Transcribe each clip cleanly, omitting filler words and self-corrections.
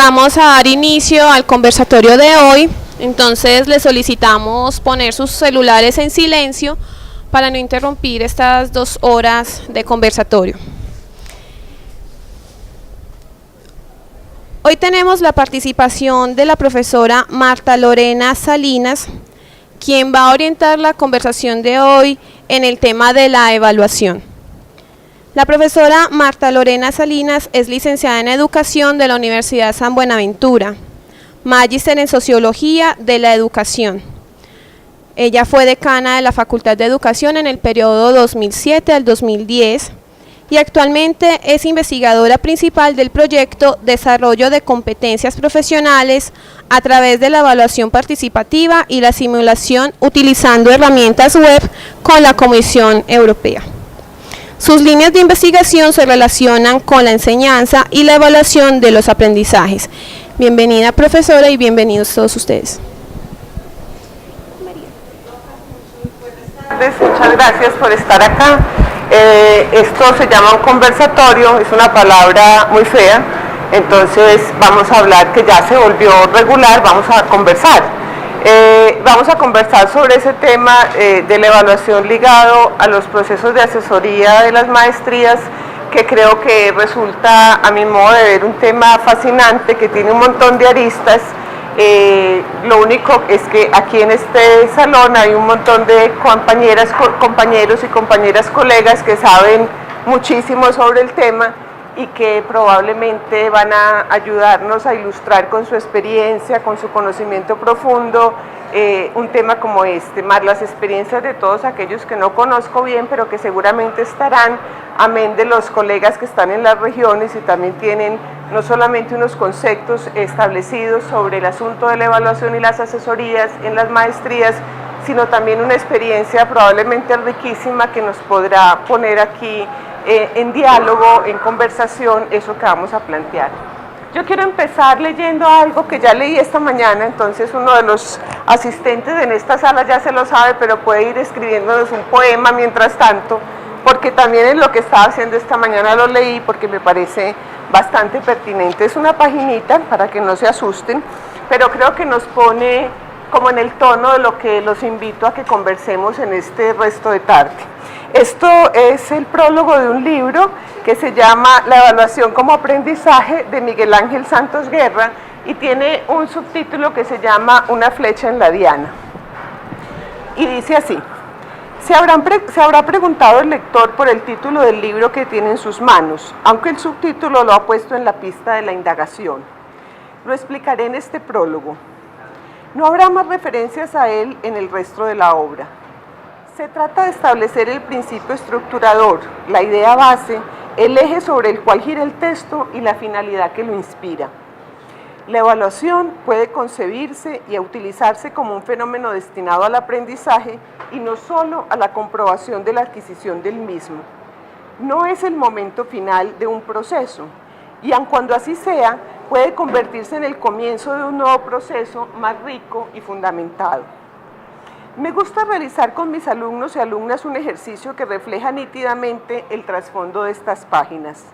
Vamos a dar inicio al conversatorio de hoy, entonces les solicitamos poner sus celulares en silencio para no interrumpir estas 2 horas de conversatorio. Hoy tenemos la participación de la profesora Marta Lorena Salinas, quien va a orientar la conversación de hoy en el tema de la evaluación. La profesora Marta Lorena Salinas es licenciada en Educación de la Universidad San Buenaventura, magíster en Sociología de la Educación. Ella fue decana de la Facultad de Educación en el periodo 2007 al 2010 y actualmente es investigadora principal del proyecto Desarrollo de Competencias Profesionales a través de la evaluación participativa y la simulación utilizando herramientas web con la Comisión Europea. Sus líneas de investigación se relacionan con la enseñanza y la evaluación de los aprendizajes. Bienvenida, profesora, y bienvenidos todos ustedes. Muchas gracias por estar acá. Esto se llama un conversatorio, es una palabra muy fea, entonces vamos a hablar que ya se volvió regular, vamos a conversar. Vamos a conversar sobre ese tema de la evaluación ligado a los procesos de asesoría de las maestrías, que creo que resulta, a mi modo de ver, un tema fascinante que tiene un montón de aristas. Lo único es que aquí en este salón hay un montón de compañeros y compañeras colegas que saben muchísimo sobre el tema y que probablemente van a ayudarnos a ilustrar con su experiencia, con su conocimiento profundo, un tema como este, más las experiencias de todos aquellos que no conozco bien, pero que seguramente estarán, amén de los colegas que están en las regiones y también tienen no solamente unos conceptos establecidos sobre el asunto de la evaluación y las asesorías en las maestrías, sino también una experiencia probablemente riquísima que nos podrá poner aquí en diálogo, en conversación, eso que vamos a plantear. Yo quiero empezar leyendo algo que ya leí esta mañana, entonces uno de los asistentes en esta sala ya se lo sabe, pero puede ir escribiéndonos un poema mientras tanto, porque también en lo que estaba haciendo esta mañana lo leí porque me parece bastante pertinente. Es una paginita para que no se asusten, pero creo que nos pone como en el tono de lo que los invito a que conversemos en este resto de tarde. Esto es el prólogo de un libro que se llama La evaluación como aprendizaje, de Miguel Ángel Santos Guerra, y tiene un subtítulo que se llama Una flecha en la diana. Y dice así: se habrá preguntado el lector por el título del libro que tiene en sus manos, aunque el subtítulo lo ha puesto en la pista de la indagación. Lo explicaré en este prólogo. No habrá más referencias a él en el resto de la obra. Se trata de establecer el principio estructurador, la idea base, el eje sobre el cual gira el texto y la finalidad que lo inspira. La evaluación puede concebirse y utilizarse como un fenómeno destinado al aprendizaje y no solo a la comprobación de la adquisición del mismo. No es el momento final de un proceso y aun cuando así sea, puede convertirse en el comienzo de un nuevo proceso más rico y fundamentado. Me gusta realizar con mis alumnos y alumnas un ejercicio que refleja nítidamente el trasfondo de estas páginas.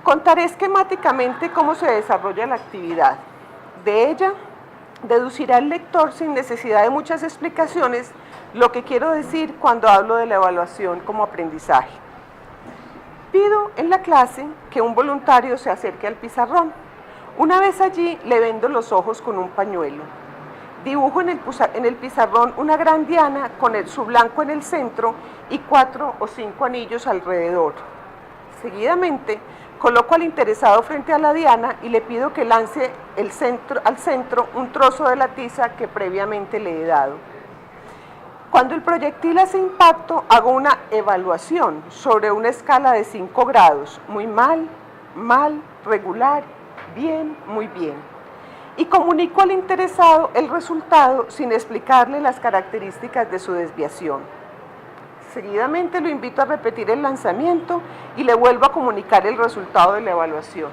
Contaré esquemáticamente cómo se desarrolla la actividad. De ella, deducirá el lector sin necesidad de muchas explicaciones lo que quiero decir cuando hablo de la evaluación como aprendizaje. Pido en la clase que un voluntario se acerque al pizarrón. Una vez allí, le vendo los ojos con un pañuelo. Dibujo en el pizarrón una gran diana con su blanco en el centro y 4 o 5 anillos alrededor. Seguidamente, coloco al interesado frente a la diana y le pido que lance al centro un trozo de la tiza que previamente le he dado. Cuando el proyectil hace impacto, hago una evaluación sobre una escala de 5 grados, muy mal, mal, regular, bien, muy bien. Y comunico al interesado el resultado sin explicarle las características de su desviación. Seguidamente lo invito a repetir el lanzamiento y le vuelvo a comunicar el resultado de la evaluación.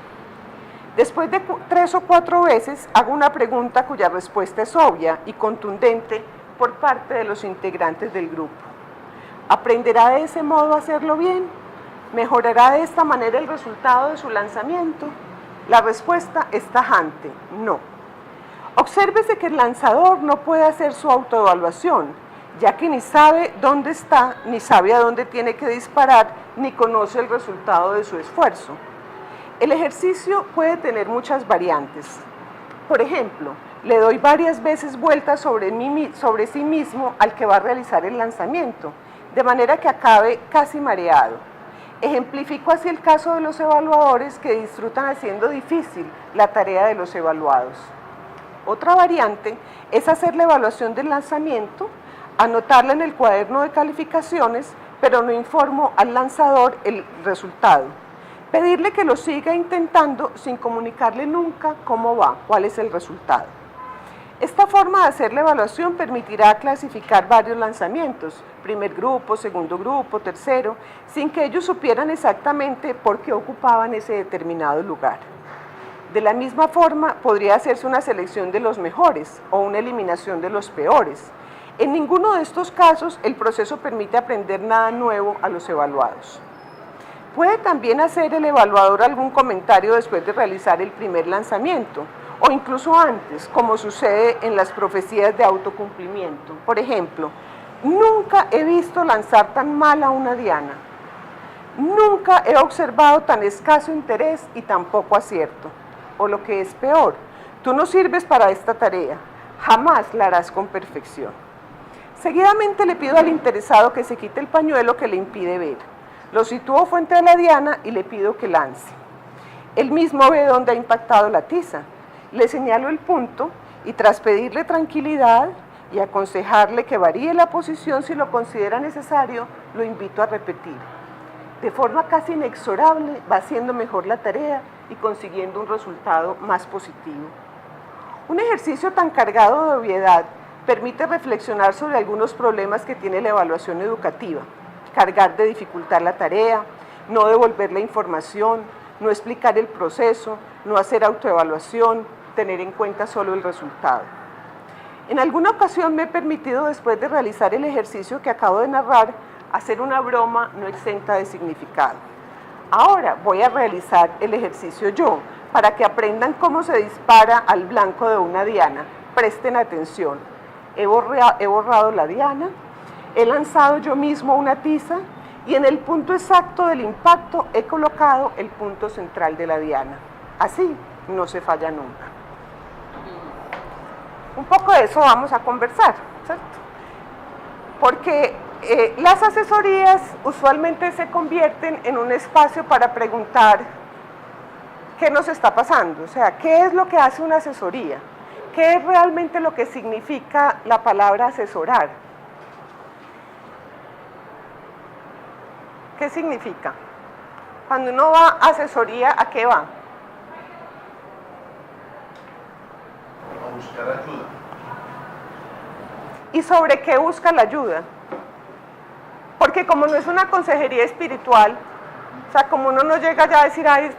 Después de 3 o 4 veces, hago una pregunta cuya respuesta es obvia y contundente por parte de los integrantes del grupo. ¿Aprenderá de ese modo a hacerlo bien? ¿Mejorará de esta manera el resultado de su lanzamiento? La respuesta es tajante, no. Obsérvese que el lanzador no puede hacer su autoevaluación, ya que ni sabe dónde está, ni sabe a dónde tiene que disparar, ni conoce el resultado de su esfuerzo. El ejercicio puede tener muchas variantes. Por ejemplo, le doy varias veces vueltas sobre sí mismo al que va a realizar el lanzamiento, de manera que acabe casi mareado. Ejemplifico así el caso de los evaluadores que disfrutan haciendo difícil la tarea de los evaluados. Otra variante es hacer la evaluación del lanzamiento, anotarla en el cuaderno de calificaciones, pero no informo al lanzador el resultado. Pedirle que lo siga intentando sin comunicarle nunca cómo va, cuál es el resultado. Esta forma de hacer la evaluación permitirá clasificar varios lanzamientos, primer grupo, segundo grupo, tercero, sin que ellos supieran exactamente por qué ocupaban ese determinado lugar. De la misma forma, podría hacerse una selección de los mejores o una eliminación de los peores. En ninguno de estos casos, el proceso permite aprender nada nuevo a los evaluados. Puede también hacer el evaluador algún comentario después de realizar el primer lanzamiento, o incluso antes, como sucede en las profecías de autocumplimiento. Por ejemplo, nunca he visto lanzar tan mal a una diana. Nunca he observado tan escaso interés y tan poco acierto. O lo que es peor, tú no sirves para esta tarea, jamás la harás con perfección. Seguidamente le pido al interesado que se quite el pañuelo que le impide ver. Lo sitúo frente a la diana y le pido que lance. Él mismo ve dónde ha impactado la tiza. Le señalo el punto y tras pedirle tranquilidad y aconsejarle que varíe la posición si lo considera necesario, lo invito a repetir. De forma casi inexorable va haciendo mejor la tarea y consiguiendo un resultado más positivo. Un ejercicio tan cargado de obviedad permite reflexionar sobre algunos problemas que tiene la evaluación educativa. Cargar de dificultar la tarea, no devolver la información, no explicar el proceso, no hacer autoevaluación, tener en cuenta solo el resultado. En alguna ocasión me he permitido, después de realizar el ejercicio que acabo de narrar, hacer una broma no exenta de significado. Ahora voy a realizar el ejercicio yo, para que aprendan cómo se dispara al blanco de una diana. Presten atención. He borrado la diana, he lanzado yo mismo una tiza y en el punto exacto del impacto he colocado el punto central de la diana. Así no se falla nunca. Un poco de eso vamos a conversar, ¿cierto? Porque las asesorías usualmente se convierten en un espacio para preguntar qué nos está pasando, o sea, qué es lo que hace una asesoría, qué es realmente lo que significa la palabra asesorar. ¿Qué significa? Cuando uno va a asesoría, ¿a qué va? A buscar ayuda. ¿Y sobre qué busca la ayuda? Porque como no es una consejería espiritual, o sea, como uno no llega ya a decir, ay,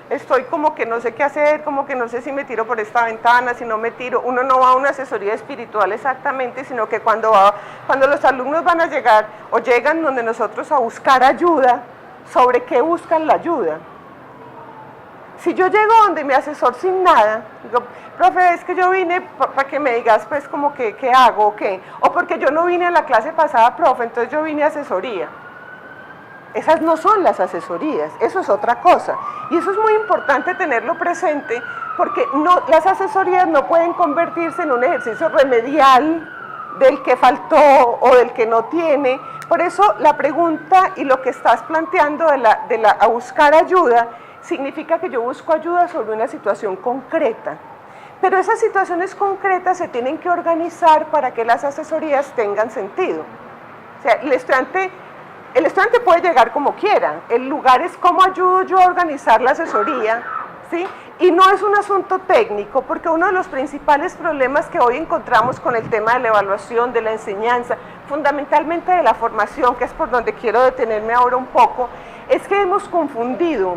estoy como que no sé qué hacer, como que no sé si me tiro por esta ventana, si no me tiro, uno no va a una asesoría espiritual exactamente, sino que cuando los alumnos van a llegar o llegan donde nosotros a buscar ayuda, ¿sobre qué buscan la ayuda? Si yo llego donde mi asesor sin nada, digo, profe, es que yo vine para que me digas pues como que qué hago o qué, o porque yo no vine a la clase pasada, profe, entonces yo vine a asesoría. Esas no son las asesorías, eso es otra cosa. Y eso es muy importante tenerlo presente porque las asesorías no pueden convertirse en un ejercicio remedial del que faltó o del que no tiene. Por eso la pregunta y lo que estás planteando a buscar ayuda significa que yo busco ayuda sobre una situación concreta. Pero esas situaciones concretas se tienen que organizar para que las asesorías tengan sentido. O sea, el estudiante puede llegar como quiera, el lugar es cómo ayudo yo a organizar la asesoría, ¿sí? Y no es un asunto técnico, porque uno de los principales problemas que hoy encontramos con el tema de la evaluación, de la enseñanza, fundamentalmente de la formación, que es por donde quiero detenerme ahora un poco, es que hemos confundido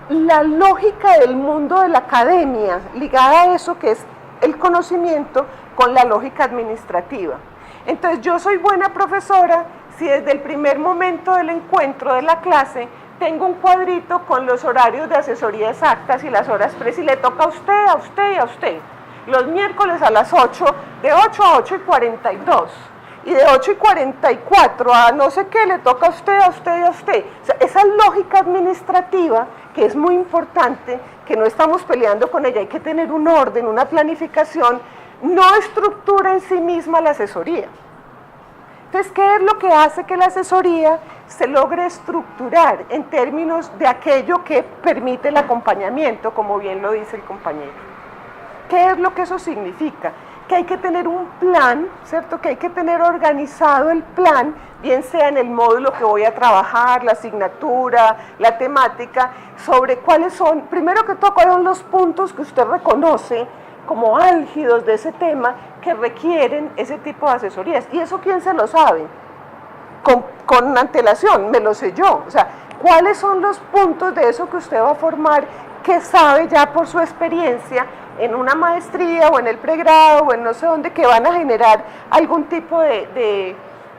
la lógica del mundo de la academia, ligada a eso que es el conocimiento, con la lógica administrativa. Entonces yo soy buena profesora si desde el primer momento del encuentro de la clase tengo un cuadrito con los horarios de asesoría exactas y las horas pres y le toca a usted, a usted y a usted. Los miércoles a las 8, de 8 a 8:42. Y de 8:44 a no sé qué le toca a usted, a usted y a usted. O sea, esa lógica administrativa que es muy importante, que no estamos peleando con ella, hay que tener un orden, una planificación, no estructura en sí misma la asesoría. Entonces, ¿qué es lo que hace que la asesoría se logre estructurar en términos de aquello que permite el acompañamiento, como bien lo dice el compañero? ¿Qué es lo que eso significa? Que hay que tener un plan, ¿cierto? Que hay que tener organizado el plan, bien sea en el módulo que voy a trabajar, la asignatura, la temática, sobre cuáles son, primero que todo, cuáles son los puntos que usted reconoce como álgidos de ese tema que requieren ese tipo de asesorías. ¿Y eso quién se lo sabe? Con antelación, me lo sé yo. O sea, ¿cuáles son los puntos de eso que usted va a formar que sabe ya por su experiencia en una maestría o en el pregrado o en no sé dónde, que van a generar algún tipo de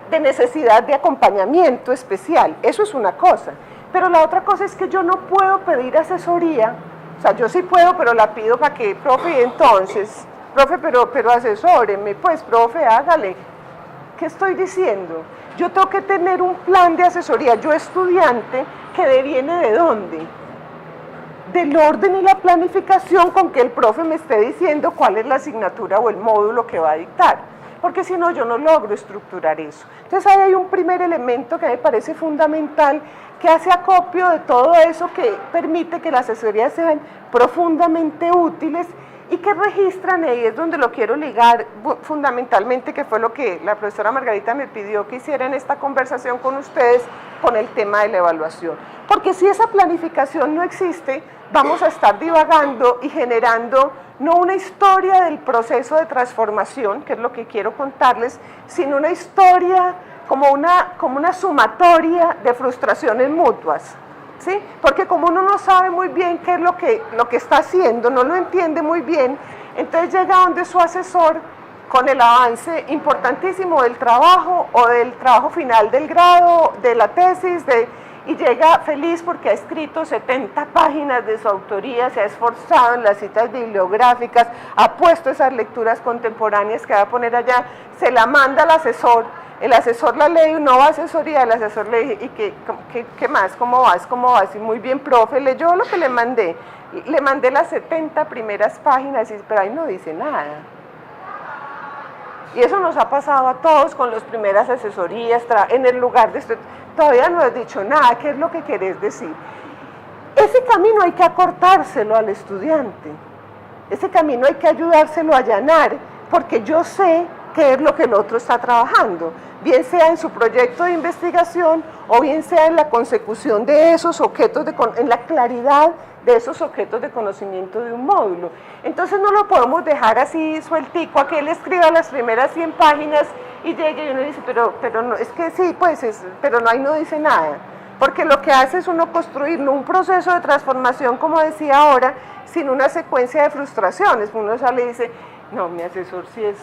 necesidad de acompañamiento especial? Eso es una cosa. Pero la otra cosa es que yo no puedo pedir asesoría. O sea, yo sí puedo, pero la pido para que, profe, y entonces, profe, pero asesóreme, pues, profe, hágale. ¿Qué estoy diciendo? Yo tengo que tener un plan de asesoría, yo estudiante, que deviene ¿de dónde? Del orden y la planificación con que el profe me esté diciendo cuál es la asignatura o el módulo que va a dictar, porque si no yo no logro estructurar eso. Entonces ahí hay un primer elemento que me parece fundamental, que hace acopio de todo eso que permite que las asesorías sean profundamente útiles y que registran, y es donde lo quiero ligar fundamentalmente, que fue lo que la profesora Margarita me pidió que hiciera en esta conversación con ustedes, con el tema de la evaluación. Porque si esa planificación no existe, vamos a estar divagando y generando no una historia del proceso de transformación, que es lo que quiero contarles, sino una historia como una sumatoria de frustraciones mutuas. ¿Sí? Porque como uno no sabe muy bien qué es lo que está haciendo, no lo entiende muy bien, entonces llega donde su asesor con el avance importantísimo del trabajo o del trabajo final del grado, de la tesis, y llega feliz porque ha escrito 70 páginas de su autoría, se ha esforzado en las citas bibliográficas, ha puesto esas lecturas contemporáneas que va a poner allá, se la manda al asesor. El asesor la lee, no va a asesoría, el asesor le dice, ¿y qué más? ¿Cómo vas? ¿Cómo vas? Y muy bien, profe, leyó lo que le mandé las 70 primeras páginas, pero ahí no dice nada. Y eso nos ha pasado a todos con las primeras asesorías, en el lugar de esto, todavía no has dicho nada, ¿qué es lo que querés decir? Ese camino hay que acortárselo al estudiante, ese camino hay que ayudárselo a allanar, porque yo sé qué es lo que el otro está trabajando, bien sea en su proyecto de investigación o bien sea en la consecución de esos objetos, en la claridad de esos objetos de conocimiento de un módulo. Entonces no lo podemos dejar así sueltico, a que él escriba las primeras 100 páginas y llegue y uno dice, pero no, es que sí, pues, pero no, ahí no dice nada. Porque lo que hace es uno construir no un proceso de transformación, como decía ahora, sino una secuencia de frustraciones. Uno sale y dice, no, mi asesor sí es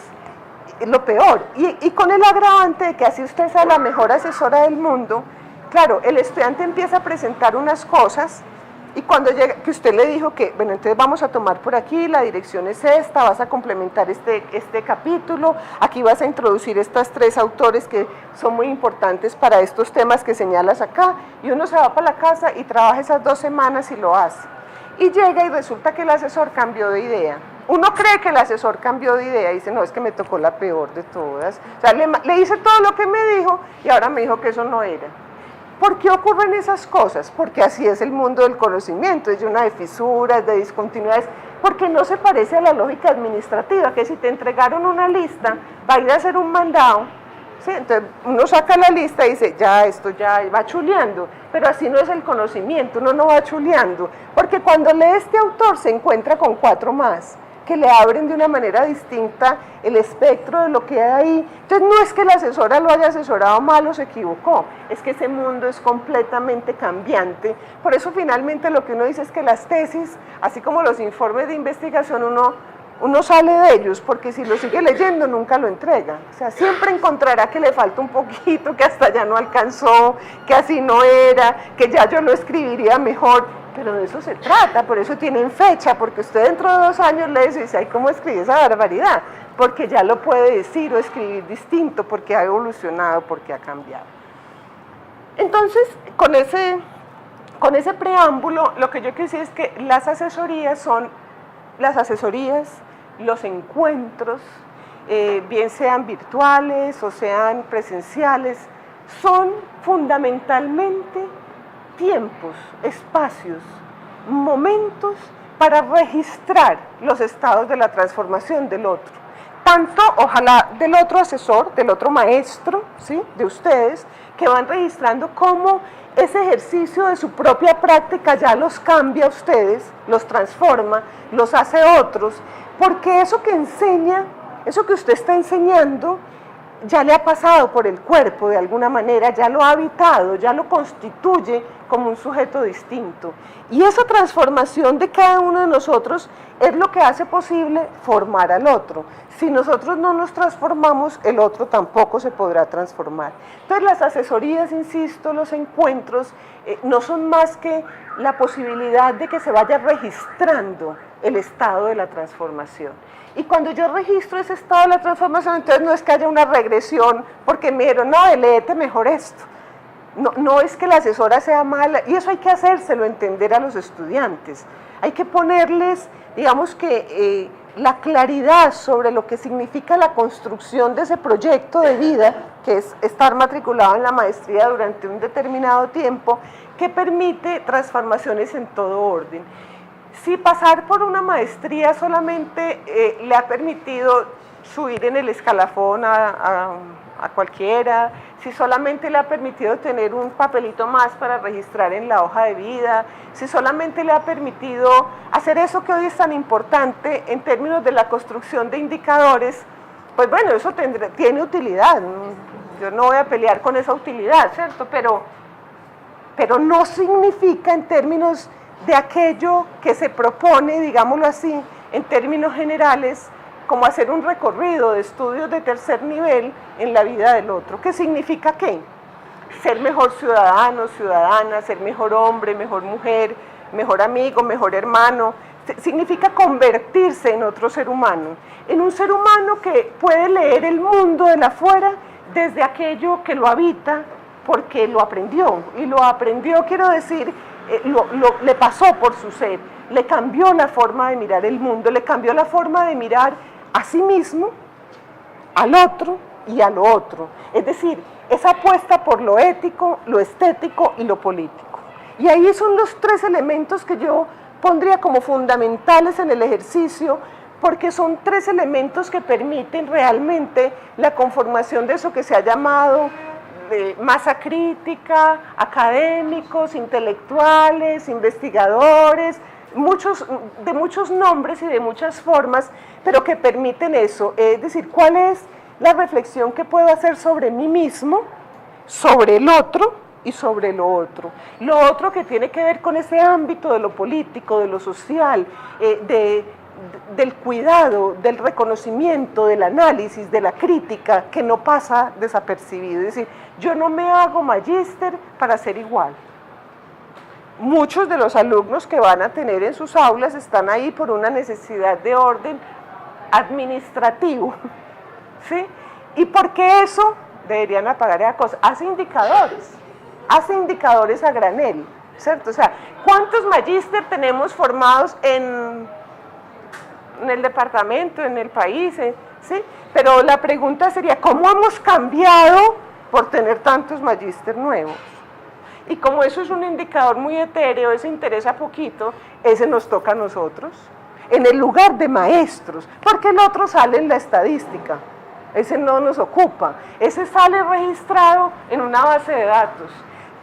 lo peor, y con el agravante de que así usted sea la mejor asesora del mundo, claro, el estudiante empieza a presentar unas cosas, y cuando llega, que usted le dijo que, bueno, entonces vamos a tomar por aquí, la dirección es esta, vas a complementar este capítulo, aquí vas a introducir estas 3 autores que son muy importantes para estos temas que señalas acá, y uno se va para la casa y trabaja esas 2 semanas y lo hace, y llega y resulta que el asesor cambió de idea. Uno cree que el asesor cambió de idea y dice, no, es que me tocó la peor de todas. O sea, le hice todo lo que me dijo y ahora me dijo que eso no era. ¿Por qué ocurren esas cosas? Porque así es el mundo del conocimiento, es lleno de fisuras, de discontinuidades, porque no se parece a la lógica administrativa, que si te entregaron una lista, va a ir a hacer un mandado, ¿sí? Entonces uno saca la lista y dice, ya, esto ya va chuleando, pero así no es el conocimiento, uno no va chuleando, porque cuando lee este autor se encuentra con 4 más, que le abren de una manera distinta el espectro de lo que hay ahí. Entonces no es que la asesora lo haya asesorado mal o se equivocó, es que ese mundo es completamente cambiante. Por eso finalmente lo que uno dice es que las tesis, así como los informes de investigación, uno uno sale de ellos, porque si lo sigue leyendo nunca lo entrega. O sea, siempre encontrará que le falta un poquito, que hasta ya no alcanzó, que así no era, que ya yo lo escribiría mejor, pero de eso se trata, por eso tienen fecha, porque usted dentro de 2 años lee eso y dice, ay, ¿cómo escribe esa barbaridad? Porque ya lo puede decir o escribir distinto, porque ha evolucionado, porque ha cambiado. Entonces, con ese preámbulo, lo que yo quiero decir es que las asesorías son los encuentros, bien sean virtuales o sean presenciales, son fundamentalmente tiempos, espacios, momentos para registrar los estados de la transformación del otro. Tanto, ojalá, del otro asesor, del otro maestro, ¿sí?, de ustedes, que van registrando cómo ese ejercicio de su propia práctica ya los cambia a ustedes, los transforma, los hace otros, porque eso que enseña, eso que usted está enseñando, ya le ha pasado por el cuerpo de alguna manera, ya lo ha habitado, ya lo constituye como un sujeto distinto. Y esa transformación de cada uno de nosotros es lo que hace posible formar al otro. Si nosotros no nos transformamos, el otro tampoco se podrá transformar. Entonces las asesorías, insisto, los encuentros, no son más que la posibilidad de que se vaya registrando el estado de la transformación. Y cuando yo registro ese estado de la transformación, entonces no es que haya una regresión, porque me dijeron, no, léete mejor esto. No es que la asesora sea mala, y eso hay que hacérselo entender a los estudiantes. Hay que ponerles, digamos que, la claridad sobre lo que significa la construcción de ese proyecto de vida, que es estar matriculado en la maestría durante un determinado tiempo, que permite transformaciones en todo orden. Si pasar por una maestría solamente le ha permitido subir en el escalafón a cualquiera, si solamente le ha permitido tener un papelito más para registrar en la hoja de vida, si solamente le ha permitido hacer eso que hoy es tan importante en términos de la construcción de indicadores, pues bueno, eso tiene utilidad. Yo no voy a pelear con esa utilidad, ¿cierto? Pero no significa en términos de aquello que se propone, digámoslo así, en términos generales, como hacer un recorrido de estudios de tercer nivel en la vida del otro. ¿Qué significa qué? Ser mejor ciudadano, ciudadana, ser mejor hombre, mejor mujer, mejor amigo, mejor hermano. Significa convertirse en otro ser humano, en un ser humano que puede leer el mundo de afuera desde aquello que lo habita, porque lo aprendió, y lo aprendió, quiero decir, le pasó por su ser, le cambió la forma de mirar el mundo, le cambió la forma de mirar a sí mismo, al otro y a lo otro. Es decir, esa apuesta por lo ético, lo estético y lo político. Y ahí son los 3 elementos que yo pondría como fundamentales en el ejercicio, porque son 3 elementos que permiten realmente la conformación de eso que se ha llamado masa crítica, académicos, intelectuales, investigadores, de muchos nombres y de muchas formas, pero que permiten eso, es decir, cuál es la reflexión que puedo hacer sobre mí mismo, sobre el otro y sobre lo otro. Lo otro que tiene que ver con ese ámbito de lo político, de lo social, del cuidado, del reconocimiento, del análisis, de la crítica, que no pasa desapercibido. Es decir, yo no me hago magíster para ser igual. Muchos de los alumnos que van a tener en sus aulas están ahí por una necesidad de orden administrativo, ¿sí? Y porque eso deberían apagar esa cosa. Hace indicadores a granel, ¿cierto? O sea, ¿cuántos magíster tenemos formados en el departamento, en el país? ¿Sí? Pero la pregunta sería, ¿cómo hemos cambiado por tener tantos magíster nuevos? Y como eso es un indicador muy etéreo, ese interesa poquito, ese nos toca a nosotros, en el lugar de maestros, porque el otro sale en la estadística, ese no nos ocupa, ese sale registrado en una base de datos.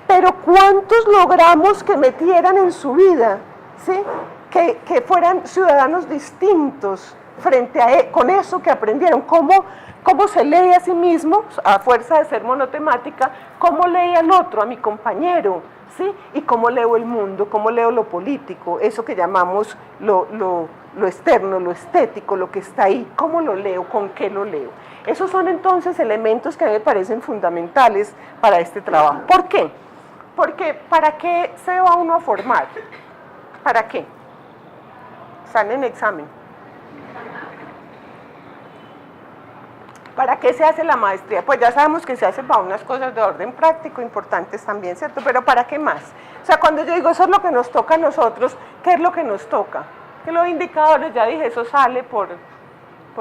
Pero ¿cuántos logramos que metieran en su vida, ¿sí?, que fueran ciudadanos distintos frente a con eso que aprendieron? ¿Cómo se lee a sí mismo, a fuerza de ser monotemática? ¿Cómo lee al otro, a mi compañero? ¿sí? Y cómo leo el mundo, cómo leo lo político, eso que llamamos lo externo, lo estético, lo que está ahí, cómo lo leo, con qué lo leo. Esos son entonces elementos que a mí me parecen fundamentales para este trabajo. ¿Por qué? Porque ¿para qué se va uno a formar? ¿Para qué? Están en examen. ¿Para qué se hace la maestría? Pues ya sabemos que se hace para unas cosas de orden práctico importantes también, ¿cierto? Pero ¿para qué más? O sea, cuando yo digo eso es lo que nos toca a nosotros, ¿qué es lo que nos toca? Que los indicadores, ya dije, eso sale por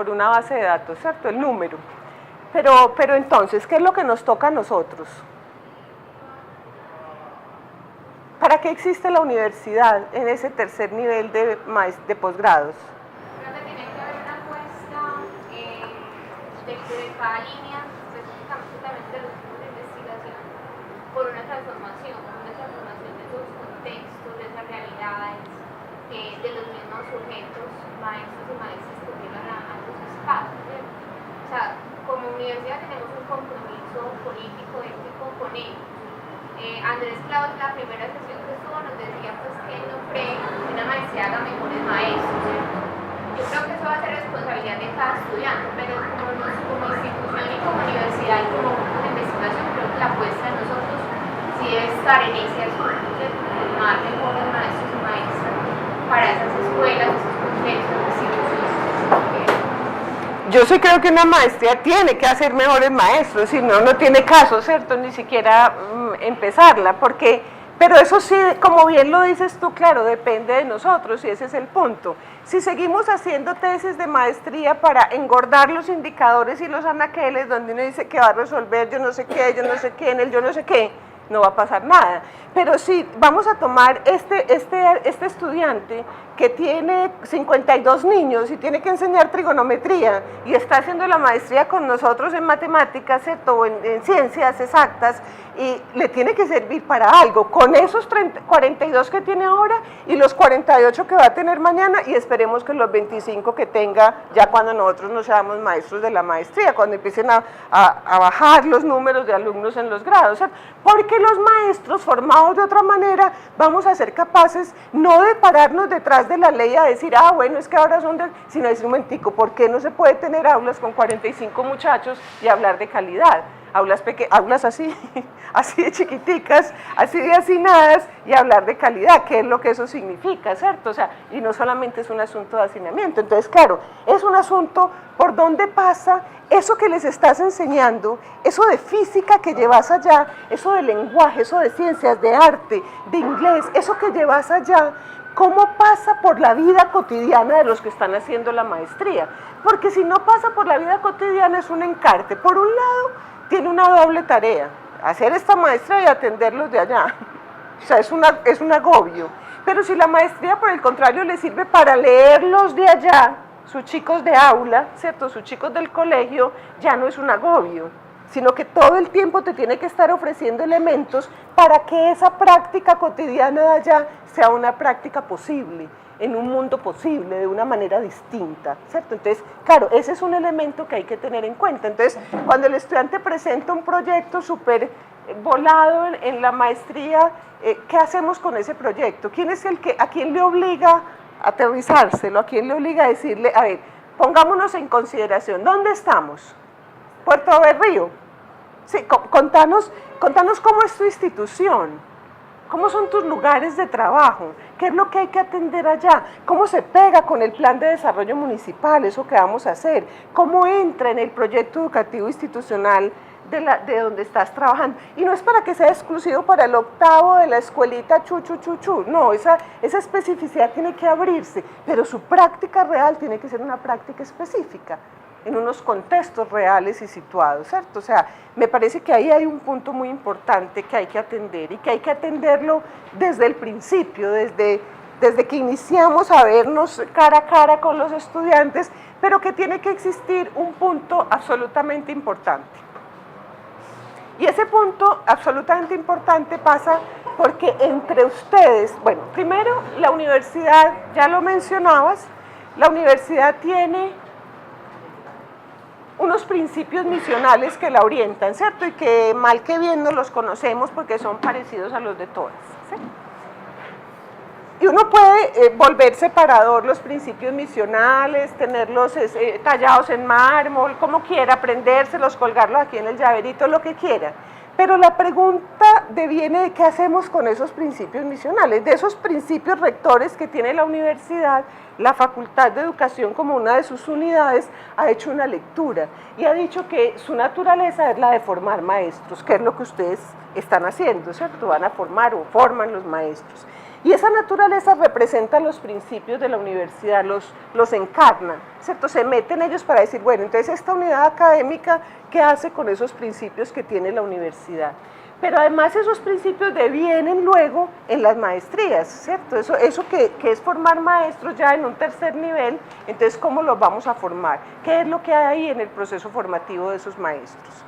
una base de datos, ¿cierto? El número. Pero entonces, ¿qué es lo que nos toca a nosotros? ¿Para qué existe la universidad en ese tercer nivel de posgrados? Creo que tiene que haber una apuesta de cada línea, específicamente también de los grupos de investigación, por una transformación de esos contextos, de esas realidades, de los mismos sujetos, maestros y maestras que llegan a los espacios, ¿cierto? O sea, como universidad tenemos un compromiso político, ético con ellos. Andrés Claus, la primera sesión que estuvo, nos decía pues que él no cree que una maestría haga mejores maestros, ¿cierto? Yo creo que eso va a ser responsabilidad de cada estudiante, pero como institución y como universidad y como grupo de investigación, creo que la apuesta de nosotros sí debe estar en ese asunto, ¿cierto? Formar mejores maestros y maestras para esas escuelas, esos contextos, instituciones. Yo sí creo que una maestría tiene que hacer mejores maestros, si no, no tiene caso, ¿cierto? Ni siquiera empezarla, pero eso sí, como bien lo dices tú, claro, depende de nosotros y ese es el punto. Si seguimos haciendo tesis de maestría para engordar los indicadores y los anaqueles, donde uno dice que va a resolver yo no sé qué, en el yo no sé qué, no va a pasar nada. Pero si vamos a tomar este estudiante que tiene 52 niños y tiene que enseñar trigonometría y está haciendo la maestría con nosotros en matemáticas, ¿cierto? O en ciencias exactas, y le tiene que servir para algo, con esos 42 que tiene ahora y los 48 que va a tener mañana, y esperemos que los 25 que tenga ya cuando nosotros no seamos maestros de la maestría, cuando empiecen a bajar los números de alumnos en los grados, ¿cierto? Porque los maestros formados de otra manera vamos a ser capaces no de pararnos detrás de la ley a decir, bueno, es que ahora son sino decir un momentico, ¿por qué no se puede tener aulas con 45 muchachos y hablar de calidad? Aulas así, así de chiquiticas, así de hacinadas, y hablar de calidad, qué es lo que eso significa, ¿cierto? O sea, y no solamente es un asunto de hacinamiento. Entonces, claro, es un asunto por dónde pasa eso que les estás enseñando, eso de física que llevas allá, eso de lenguaje, eso de ciencias, de arte, de inglés, eso que llevas allá, cómo pasa por la vida cotidiana de los que están haciendo la maestría. Porque si no pasa por la vida cotidiana es un encarte. Por un lado, tiene una doble tarea, hacer esta maestría y atenderlos de allá. O sea, es un agobio. Pero si la maestría, por el contrario, le sirve para leerlos de allá, sus chicos de aula, ¿cierto? Sus chicos del colegio, ya no es un agobio, sino que todo el tiempo te tiene que estar ofreciendo elementos para que esa práctica cotidiana de allá sea una práctica posible, en un mundo posible, de una manera distinta, ¿cierto? Entonces, claro, ese es un elemento que hay que tener en cuenta. Entonces, cuando el estudiante presenta un proyecto súper volado en la maestría, ¿qué hacemos con ese proyecto? ¿Quién es a quién le obliga a aterrizárselo? ¿A quién le obliga a decirle, a ver, pongámonos en consideración, ¿dónde estamos? Puerto Berrío. Sí, contanos cómo es tu institución. ¿Cómo son tus lugares de trabajo? ¿Qué es lo que hay que atender allá? ¿Cómo se pega con el plan de desarrollo municipal, eso que vamos a hacer? ¿Cómo entra en el proyecto educativo institucional de donde estás trabajando? Y no es para que sea exclusivo para el octavo de la escuelita chu, no, esa especificidad tiene que abrirse, pero su práctica real tiene que ser una práctica específica, en unos contextos reales y situados, ¿cierto? O sea, me parece que ahí hay un punto muy importante que hay que atender y que hay que atenderlo desde el principio, desde que iniciamos a vernos cara a cara con los estudiantes, pero que tiene que existir un punto absolutamente importante. Y ese punto absolutamente importante pasa porque entre ustedes, bueno, primero la universidad, ya lo mencionabas, la universidad tiene unos principios misionales que la orientan, ¿cierto? Y que mal que bien no los conocemos porque son parecidos a los de todas, ¿sí? Y uno puede volver separador los principios misionales, tenerlos tallados en mármol, como quiera, aprendérselos, colgarlos aquí en el llaverito, lo que quiera. Pero la pregunta deviene de qué hacemos con esos principios misionales, de esos principios rectores que tiene la universidad. La Facultad de Educación, como una de sus unidades, ha hecho una lectura y ha dicho que su naturaleza es la de formar maestros, que es lo que ustedes están haciendo, ¿cierto? Van a formar o forman los maestros. Y esa naturaleza representa los principios de la universidad, los encarna, ¿cierto? Se meten ellos para decir, bueno, entonces esta unidad académica, ¿qué hace con esos principios que tiene la universidad? Pero además esos principios devienen luego en las maestrías, ¿cierto? Eso que es formar maestros ya en un tercer nivel, entonces ¿cómo los vamos a formar? ¿Qué es lo que hay ahí en el proceso formativo de esos maestros?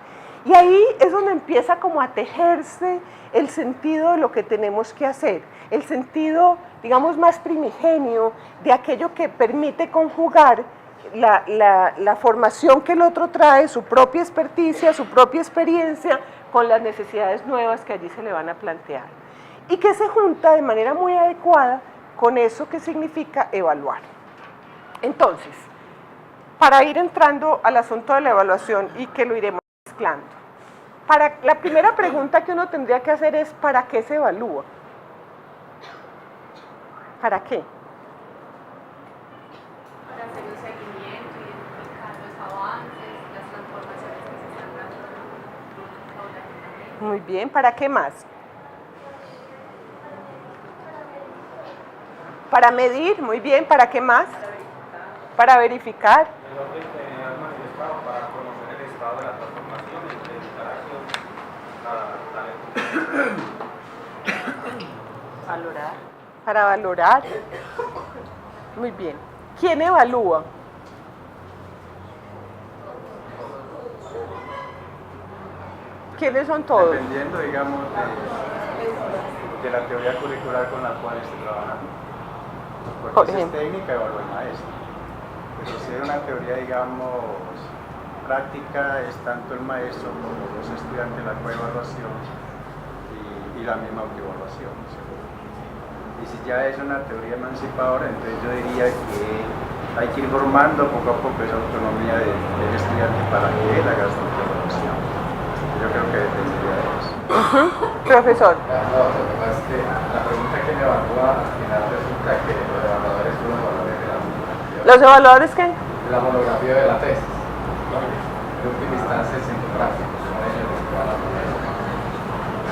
Y ahí es donde empieza como a tejerse el sentido de lo que tenemos que hacer, el sentido, digamos, más primigenio de aquello que permite conjugar la formación que el otro trae, su propia experticia, su propia experiencia, con las necesidades nuevas que allí se le van a plantear. Y que se junta de manera muy adecuada con eso que significa evaluar. Entonces, para ir entrando al asunto de la evaluación y que lo iremos mezclando, la primera pregunta que uno tendría que hacer es ¿para qué se evalúa? ¿Para qué? Para hacer un seguimiento, identificar los avances, las transformaciones que se están dando paulatinamente. Muy bien, ¿para qué más? Para medir, muy bien, ¿para qué más? Para verificar. El orden que has manifestado para conocer el estado de la transformación y dedicar acción a Valorar. Para valorar. Muy bien. ¿Quién evalúa? ¿Quiénes son todos? Dependiendo, digamos, de la teoría curricular con la cual esté trabajando. Por Porque si es ejemplo. técnica, evalúa el maestro. Pero si es una teoría, digamos, práctica, es tanto el maestro como los estudiantes la coevaluación y la misma autoevaluación, ¿cierto? Y si ya es una teoría emancipadora, entonces yo diría que hay que ir formando poco a poco esa autonomía del estudiante para que él haga su autoevaluación. Yo creo que dependería de eso. Profesor. No, lo que pasa es que la pregunta que me evalúa al final resulta que los evaluadores son los valores de la monografía. ¿Los evaluadores qué? De la monografía de la tesis. En última instancia, el centro práctico son ellos los que van a poner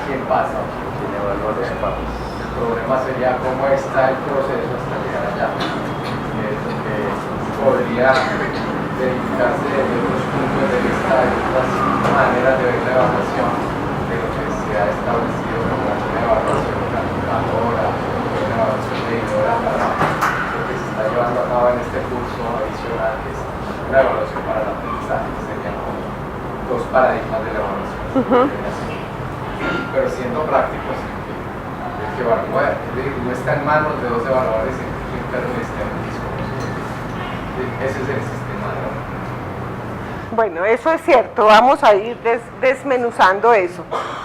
quién pasa o quién evalúa los pasos. El problema sería cómo está el proceso hasta llegar allá. Que es lo que podría verificarse desde otros puntos de vista, de otras maneras de ver la evaluación de lo que se ha establecido como una evaluación calificadora, una evaluación medidora para lo que se está llevando a cabo en este curso adicional, que es una evaluación para el aprendizaje, que serían como dos paradigmas de la evaluación. Pero siendo prácticos, el que evalúa no está en manos de dos evaluadores interministeriales. Ese es el sistema de evaluación. Bueno, eso es cierto, vamos a ir desmenuzando eso.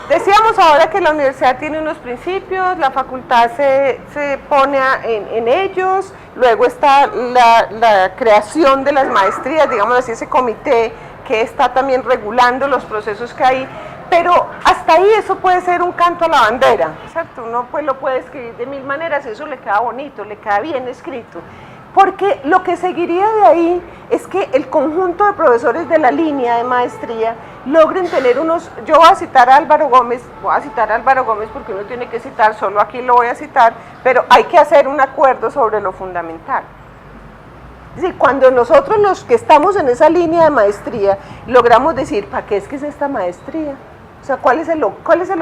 Decíamos ahora que la universidad tiene unos principios, la facultad se pone en ellos, luego está la creación de las maestrías, digamos así, ese comité que está también regulando los procesos que hay, pero hasta ahí eso puede ser un canto a la bandera, ¿cierto? Uno pues lo puede escribir de mil maneras, eso le queda bonito, le queda bien escrito. Porque lo que seguiría de ahí es que el conjunto de profesores de la línea de maestría logren tener unos, yo voy a citar a Álvaro Gómez porque uno tiene que citar, solo aquí lo voy a citar, pero hay que hacer un acuerdo sobre lo fundamental. Es decir, cuando nosotros los que estamos en esa línea de maestría logramos decir, ¿para qué es que es esta maestría? O sea, ¿cuál es el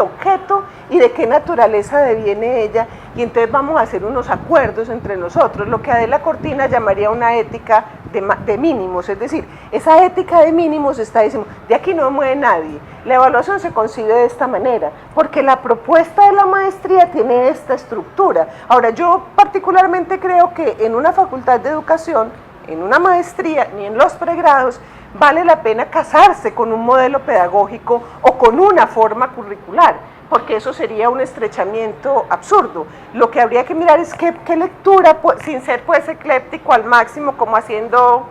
objeto y de qué naturaleza deviene ella? Y entonces vamos a hacer unos acuerdos entre nosotros, lo que Adela Cortina llamaría una ética de mínimos, es decir, esa ética de mínimos está diciendo, de aquí no mueve nadie, la evaluación se concibe de esta manera, porque la propuesta de la maestría tiene esta estructura. Ahora, yo particularmente creo que en una facultad de educación, en una maestría, ni en los pregrados, vale la pena casarse con un modelo pedagógico o con una forma curricular, porque eso sería un estrechamiento absurdo. Lo que habría que mirar es qué lectura, sin ser pues ecléptico al máximo, como haciendo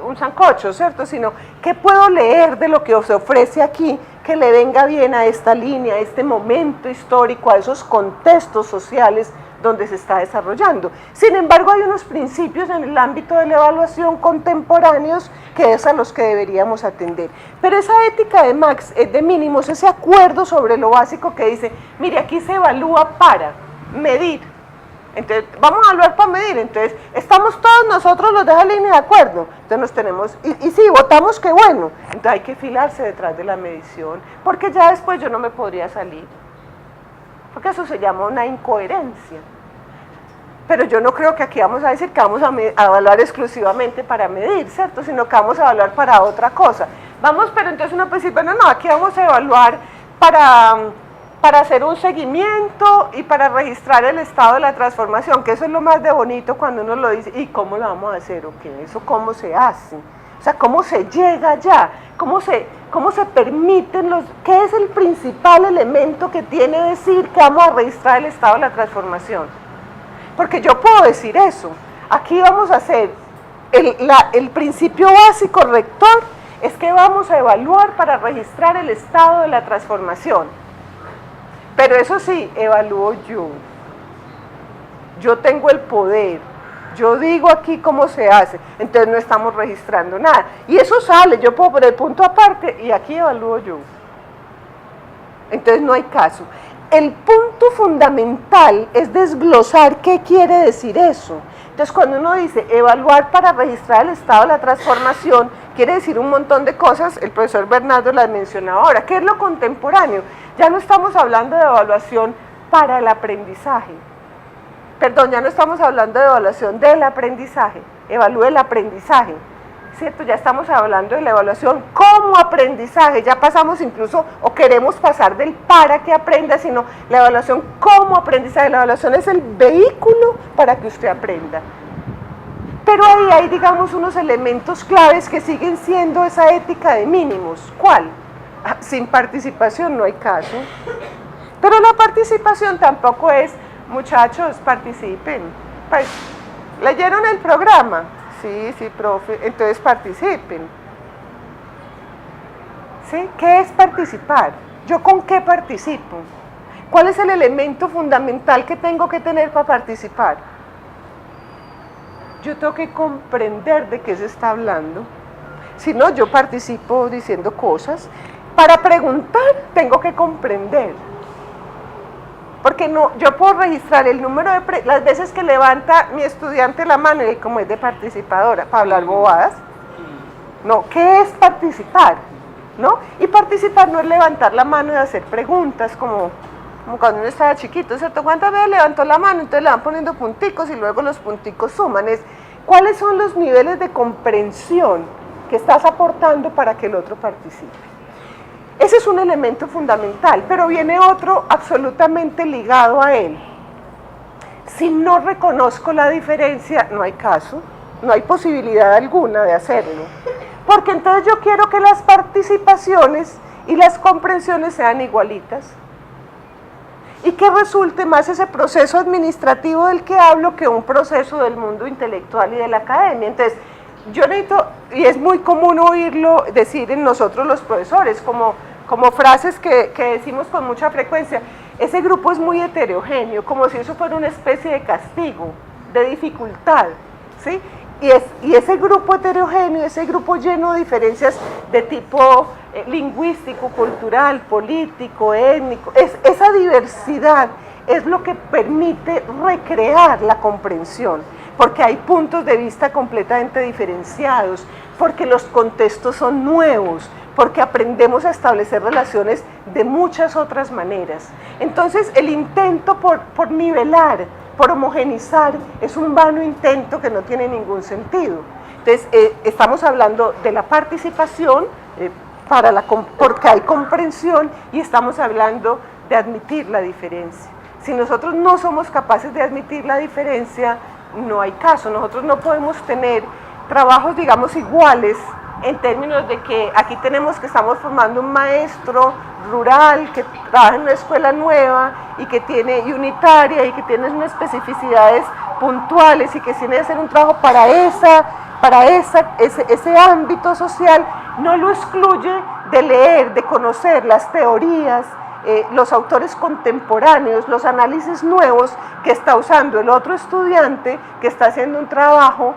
un sancocho, ¿cierto? Sino, ¿qué puedo leer de lo que se ofrece aquí que le venga bien a esta línea, a este momento histórico, a esos contextos sociales donde se está desarrollando? Sin embargo, hay unos principios en el ámbito de la evaluación contemporáneos que es a los que deberíamos atender. Pero esa ética de mínimos, ese acuerdo sobre lo básico que dice, mire, aquí se evalúa para medir. Entonces, vamos a evaluar para medir. Entonces, estamos todos nosotros los de esa línea de acuerdo. Entonces, nos tenemos, y sí, votamos que bueno. Entonces, hay que filarse detrás de la medición, porque ya después yo no me podría salir. Porque eso se llama una incoherencia. Pero yo no creo que aquí vamos a decir que vamos a evaluar exclusivamente para medir, ¿cierto? Sino que vamos a evaluar para otra cosa. Vamos, pero entonces uno puede decir, bueno, no, aquí vamos a evaluar para hacer un seguimiento y para registrar el estado de la transformación, que eso es lo más de bonito cuando uno lo dice. ¿Y cómo lo vamos a hacer? ¿O qué? ¿Eso cómo se hace? O sea, ¿cómo se llega allá? ¿Cómo se permiten qué es el principal elemento que tiene decir que vamos a registrar el estado de la transformación? Porque yo puedo decir eso. Aquí vamos a hacer el principio básico rector, es que vamos a evaluar para registrar el estado de la transformación. Pero eso sí, evalúo yo. Yo tengo el poder. Yo digo aquí cómo se hace. Entonces no estamos registrando nada. Y eso sale, yo puedo poner punto aparte y aquí evalúo yo. Entonces no hay caso. El punto fundamental es desglosar qué quiere decir eso. Entonces cuando uno dice evaluar para registrar el estado de la transformación, quiere decir un montón de cosas, el profesor Bernardo las mencionaba ahora. ¿Qué es lo contemporáneo? Ya no estamos hablando de evaluación para el aprendizaje. Perdón, ya no estamos hablando de evaluación del aprendizaje. Evalúe el aprendizaje. ¿Cierto? Ya estamos hablando de la evaluación como aprendizaje, ya pasamos incluso, o queremos pasar del para que aprenda, sino la evaluación como aprendizaje. La evaluación es el vehículo para que usted aprenda. Pero ahí hay, digamos, unos elementos claves que siguen siendo esa ética de mínimos. ¿Cuál? Sin participación no hay caso. Pero la participación tampoco es, muchachos, participen. Pues, ¿leyeron el programa? Sí, sí, profe, entonces participen. ¿Sí? ¿Qué es participar? ¿Yo con qué participo? ¿Cuál es el elemento fundamental que tengo que tener para participar? Yo tengo que comprender de qué se está hablando. Si no, yo participo diciendo cosas. Para preguntar, tengo que comprender. Porque no, yo puedo registrar el número de las veces que levanta mi estudiante la mano y como es de participadora, para hablar bobadas. No, ¿qué es participar? ¿No? Y participar no es levantar la mano y hacer preguntas como cuando uno estaba chiquito, ¿cierto? ¿Cuántas veces levantó la mano? Entonces le van poniendo punticos y luego los punticos suman. ¿Cuáles son los niveles de comprensión que estás aportando para que el otro participe? Ese es un elemento fundamental, pero viene otro absolutamente ligado a él. Si no reconozco la diferencia, no hay caso, no hay posibilidad alguna de hacerlo. Porque entonces yo quiero que las participaciones y las comprensiones sean igualitas. Y que resulte más ese proceso administrativo del que hablo que un proceso del mundo intelectual y de la academia. Entonces, yo necesito, y es muy común oírlo decir en nosotros los profesores, como frases que decimos con mucha frecuencia, ese grupo es muy heterogéneo, como si eso fuera una especie de castigo, de dificultad, ¿sí? Y ese grupo heterogéneo, ese grupo lleno de diferencias de tipo lingüístico, cultural, político, étnico, esa diversidad es lo que permite recrear la comprensión, porque hay puntos de vista completamente diferenciados, porque los contextos son nuevos, porque aprendemos a establecer relaciones de muchas otras maneras. Entonces, el intento por nivelar, por homogenizar, es un vano intento que no tiene ningún sentido. Entonces, estamos hablando de la participación, porque hay comprensión, y estamos hablando de admitir la diferencia. Si nosotros no somos capaces de admitir la diferencia, no hay caso. Nosotros no podemos tener trabajos, digamos, iguales en términos de que aquí estamos formando un maestro rural que trabaja en una escuela nueva y que tiene unitaria y que tiene unas especificidades puntuales y que tiene que hacer un trabajo para ese ámbito social, no lo excluye de leer, de conocer las teorías, los autores contemporáneos, los análisis nuevos que está usando el otro estudiante que está haciendo un trabajo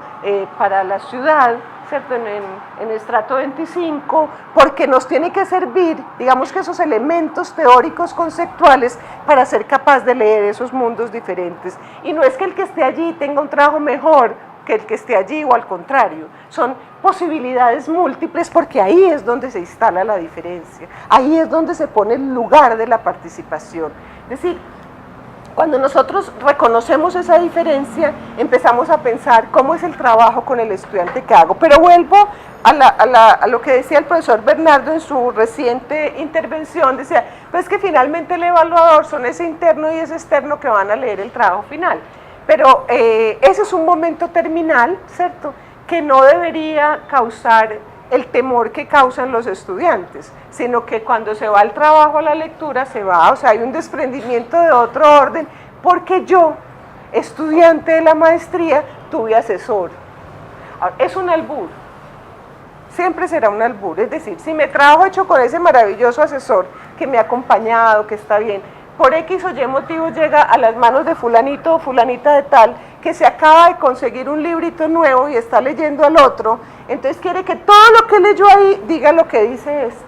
para la ciudad, ¿cierto? En el estrato 25, porque nos tiene que servir, digamos que esos elementos teóricos conceptuales para ser capaz de leer esos mundos diferentes. Y no es que el que esté allí tenga un trabajo mejor que el que esté allí o al contrario, son posibilidades múltiples porque ahí es donde se instala la diferencia, ahí es donde se pone el lugar de la participación. Es decir, cuando nosotros reconocemos esa diferencia, empezamos a pensar cómo es el trabajo con el estudiante que hago. Pero vuelvo a lo que decía el profesor Bernardo en su reciente intervención, decía, pues que finalmente el evaluador son ese interno y ese externo que van a leer el trabajo final. Pero ese es un momento terminal, ¿cierto?, que no debería causar el temor que causan los estudiantes, sino que cuando se va al trabajo, a la lectura, se va, o sea, hay un desprendimiento de otro orden, porque yo, estudiante de la maestría, tuve asesor. Ahora, es un albur, siempre será un albur, es decir, si me trabajo hecho con ese maravilloso asesor que me ha acompañado, que está bien, por X o Y motivo llega a las manos de fulanito o fulanita de tal, que se acaba de conseguir un librito nuevo y está leyendo al otro, entonces quiere que todo lo que leyó ahí diga lo que dice este,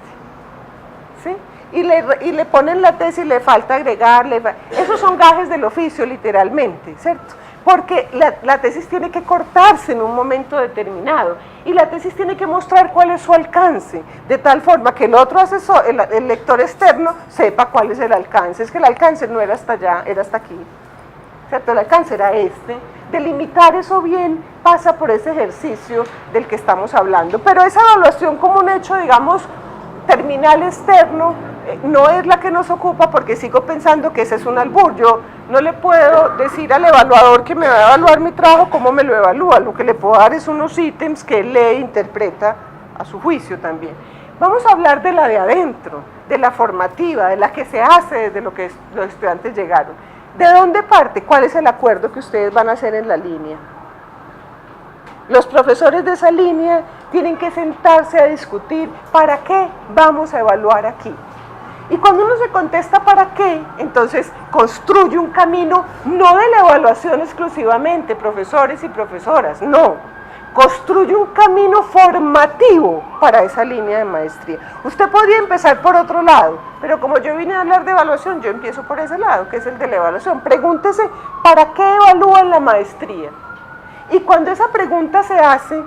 ¿sí? Y le ponen la tesis, le falta agregarle, esos son gajes del oficio literalmente, ¿cierto? Porque la tesis tiene que cortarse en un momento determinado y la tesis tiene que mostrar cuál es su alcance, de tal forma que el otro asesor, el lector externo, sepa cuál es el alcance. Es que el alcance no era hasta allá, era hasta aquí, ¿cierto? El alcance era este. Delimitar eso bien pasa por ese ejercicio del que estamos hablando, pero esa evaluación como un hecho, digamos, terminal externo, no es la que nos ocupa, porque sigo pensando que ese es un albur. Yo no le puedo decir al evaluador que me va a evaluar mi trabajo cómo me lo evalúa, lo que le puedo dar es unos ítems que él lee e interpreta a su juicio también. Vamos a hablar de la de adentro, de la formativa, de la que se hace desde lo que los estudiantes llegaron. ¿De dónde parte? ¿Cuál es el acuerdo que ustedes van a hacer en la línea? Los profesores de esa línea tienen que sentarse a discutir para qué vamos a evaluar aquí. Y cuando uno se contesta para qué, entonces construye un camino, no de la evaluación exclusivamente, profesores y profesoras, no. Construye un camino formativo para esa línea de maestría. Usted podría empezar por otro lado, pero como yo vine a hablar de evaluación, yo empiezo por ese lado, que es el de la evaluación. Pregúntese, ¿para qué evalúan la maestría? Y cuando esa pregunta se hace,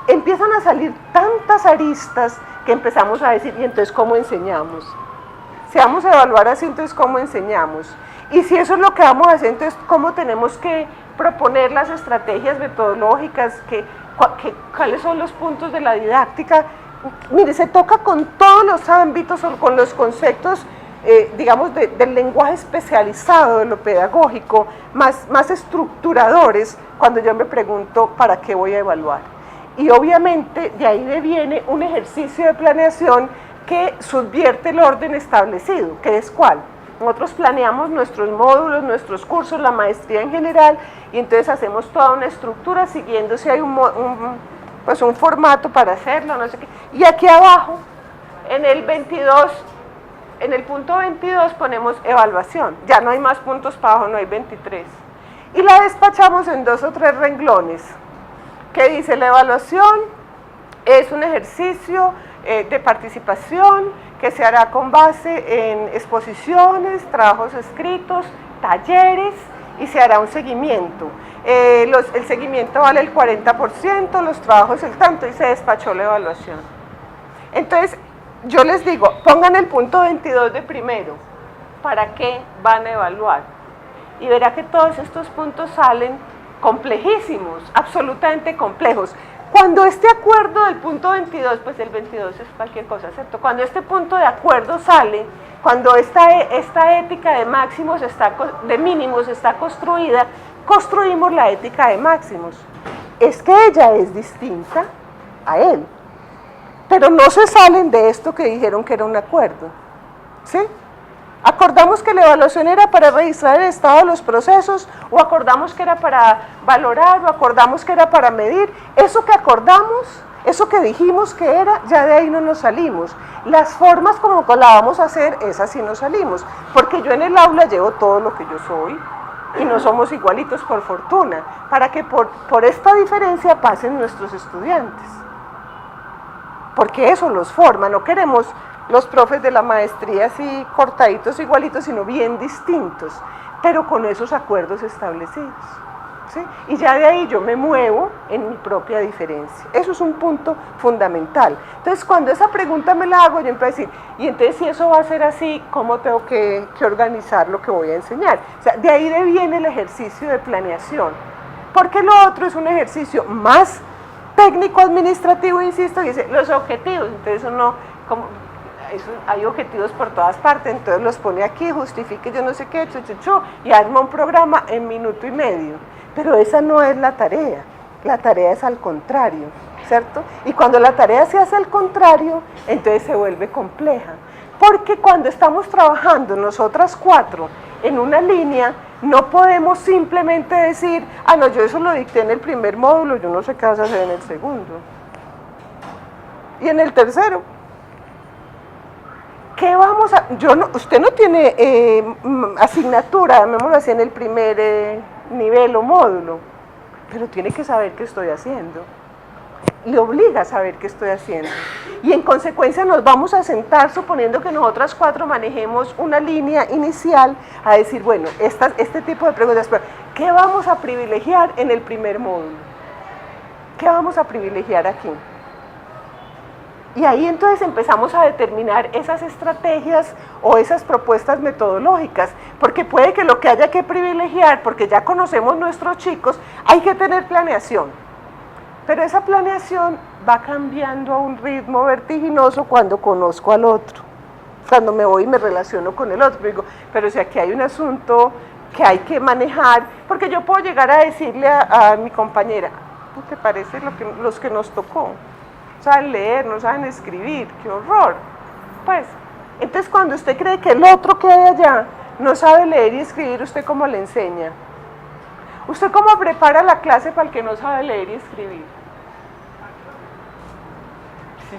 empiezan a salir tantas aristas que empezamos a decir, ¿y entonces cómo enseñamos? Si vamos a evaluar así, entonces ¿cómo enseñamos? Y si eso es lo que vamos a hacer, entonces ¿cómo tenemos que proponer las estrategias metodológicas? ¿Cuáles son los puntos de la didáctica? Mire, se toca con todos los ámbitos o con los conceptos, digamos, del lenguaje especializado de lo pedagógico, más estructuradores, cuando yo me pregunto ¿para qué voy a evaluar? Y obviamente de ahí deviene un ejercicio de planeación que subvierte el orden establecido, que es ¿cuál? Nosotros planeamos nuestros módulos, nuestros cursos, la maestría en general, y entonces hacemos toda una estructura siguiendo si hay un formato para hacerlo, no sé qué. Y aquí abajo, en el punto 22 ponemos evaluación, ya no hay más puntos para abajo, no hay 23. Y la despachamos en 2 o 3 renglones, que dice la evaluación es un ejercicio de participación que se hará con base en exposiciones, trabajos escritos, talleres y se hará un seguimiento. El seguimiento vale el 40%, los trabajos el tanto y se despachó la evaluación. Entonces, yo les digo, pongan el punto 22 de primero, ¿para qué van a evaluar? Y verá que todos estos puntos salen complejísimos, absolutamente complejos. Cuando este acuerdo del punto 22, pues el 22 es cualquier cosa, ¿cierto? Cuando este punto de acuerdo sale, cuando esta ética de mínimos está construida, construimos la ética de máximos. Es que ella es distinta a él. pero no se salen de esto que dijeron que era un acuerdo, ¿sí? Acordamos que la evaluación era para registrar el estado de los procesos, o acordamos que era para valorar, o acordamos que era para medir. Eso que acordamos, eso que dijimos que era, ya de ahí no nos salimos. Las formas como la vamos a hacer, esas sí nos salimos, porque yo en el aula llevo todo lo que yo soy, y no somos igualitos por fortuna, para que por esta diferencia pasen nuestros estudiantes. Porque eso los forma, no queremos los profes de la maestría así cortaditos igualitos, sino bien distintos, pero con esos acuerdos establecidos, ¿sí? Y ya de ahí yo me muevo en mi propia diferencia. Eso es un punto fundamental. Entonces, cuando esa pregunta me la hago, yo empiezo a decir, y entonces si eso va a ser así, ¿cómo tengo que organizar lo que voy a enseñar? O sea, de ahí viene el ejercicio de planeación, porque lo otro es un ejercicio más técnico-administrativo, insisto, y dice, los objetivos, entonces uno, hay objetivos por todas partes, entonces los pone aquí, justifique yo no sé qué, y arma un programa en minuto y medio, pero esa no es la tarea es al contrario, ¿cierto? Y cuando la tarea se hace al contrario, entonces se vuelve compleja, porque cuando estamos trabajando nosotras cuatro en una línea, no podemos simplemente decir, ah no, yo eso lo dicté en el primer módulo, yo no sé qué vas a hacer en el segundo, y en el tercero. ¿Qué vamos a...? Usted no tiene asignatura, llamémoslo así, en el primer nivel o módulo, pero tiene que saber qué estoy haciendo. Le obliga a saber qué estoy haciendo. Y en consecuencia nos vamos a sentar, suponiendo que nosotras cuatro manejemos una línea inicial, a decir, bueno, este tipo de preguntas, ¿qué vamos a privilegiar en el primer módulo? ¿Qué vamos a privilegiar aquí? Y ahí entonces empezamos a determinar esas estrategias o esas propuestas metodológicas, porque puede que lo que haya que privilegiar, porque ya conocemos nuestros chicos, hay que tener planeación, pero esa planeación va cambiando a un ritmo vertiginoso cuando conozco al otro, cuando me voy y me relaciono con el otro, digo, pero si aquí hay un asunto que hay que manejar, porque yo puedo llegar a decirle a mi compañera, ¿no te parece los que nos tocó? Saben leer, no saben escribir, qué horror. Pues, entonces cuando usted cree que el otro que hay allá no sabe leer y escribir, ¿usted cómo le enseña? ¿Usted cómo prepara la clase para el que no sabe leer y escribir?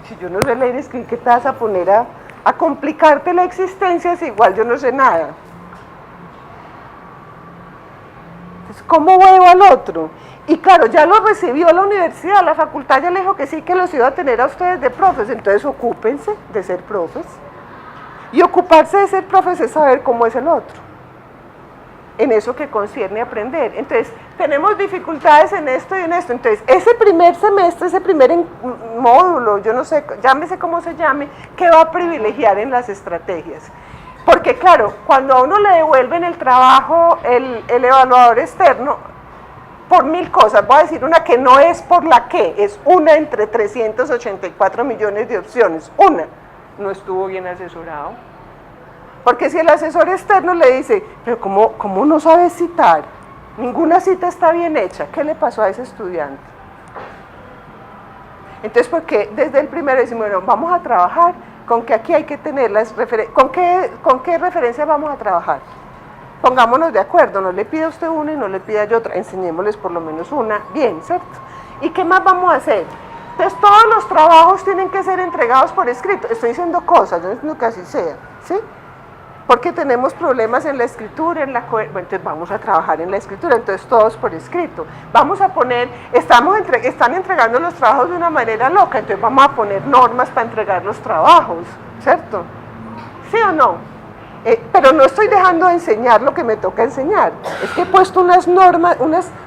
Si yo no sé leer y escribir, ¿qué te vas a poner a complicarte la existencia si igual yo no sé nada? Entonces, ¿cómo veo al otro? Y claro, ya lo recibió la universidad, la facultad ya le dijo que sí, que los iba a tener a ustedes de profes, entonces ocúpense de ser profes. Y ocuparse de ser profes es saber cómo es el otro, en eso que concierne a aprender. Entonces, tenemos dificultades en esto y en esto. Entonces, ese primer semestre, ese primer módulo, yo no sé, llámese como se llame, ¿qué va a privilegiar en las estrategias? Porque claro, cuando a uno le devuelven el trabajo, el evaluador externo, por 1000 cosas, voy a decir una que no es por la que, es una entre 384 millones de opciones, una, no estuvo bien asesorado, porque si el asesor externo le dice, pero ¿cómo no sabes citar? Ninguna cita está bien hecha, ¿qué le pasó a ese estudiante? Entonces, porque desde el primero decimos, bueno, vamos a trabajar con que aquí hay que tener las referencias, ¿con qué referencia vamos a trabajar? Pongámonos de acuerdo, no le pida usted una y no le pida yo otra, enseñémosles por lo menos una, bien, ¿cierto? ¿Y qué más vamos a hacer? Entonces todos los trabajos tienen que ser entregados por escrito, estoy diciendo cosas, yo no entiendo que así sea, ¿sí? Porque tenemos problemas en la escritura, bueno, entonces vamos a trabajar en la escritura, entonces todos por escrito. Vamos a poner, están entregando los trabajos de una manera loca, entonces vamos a poner normas para entregar los trabajos, ¿cierto? ¿Sí o no? Pero no estoy dejando de enseñar lo que me toca enseñar, es que he puesto unas normas,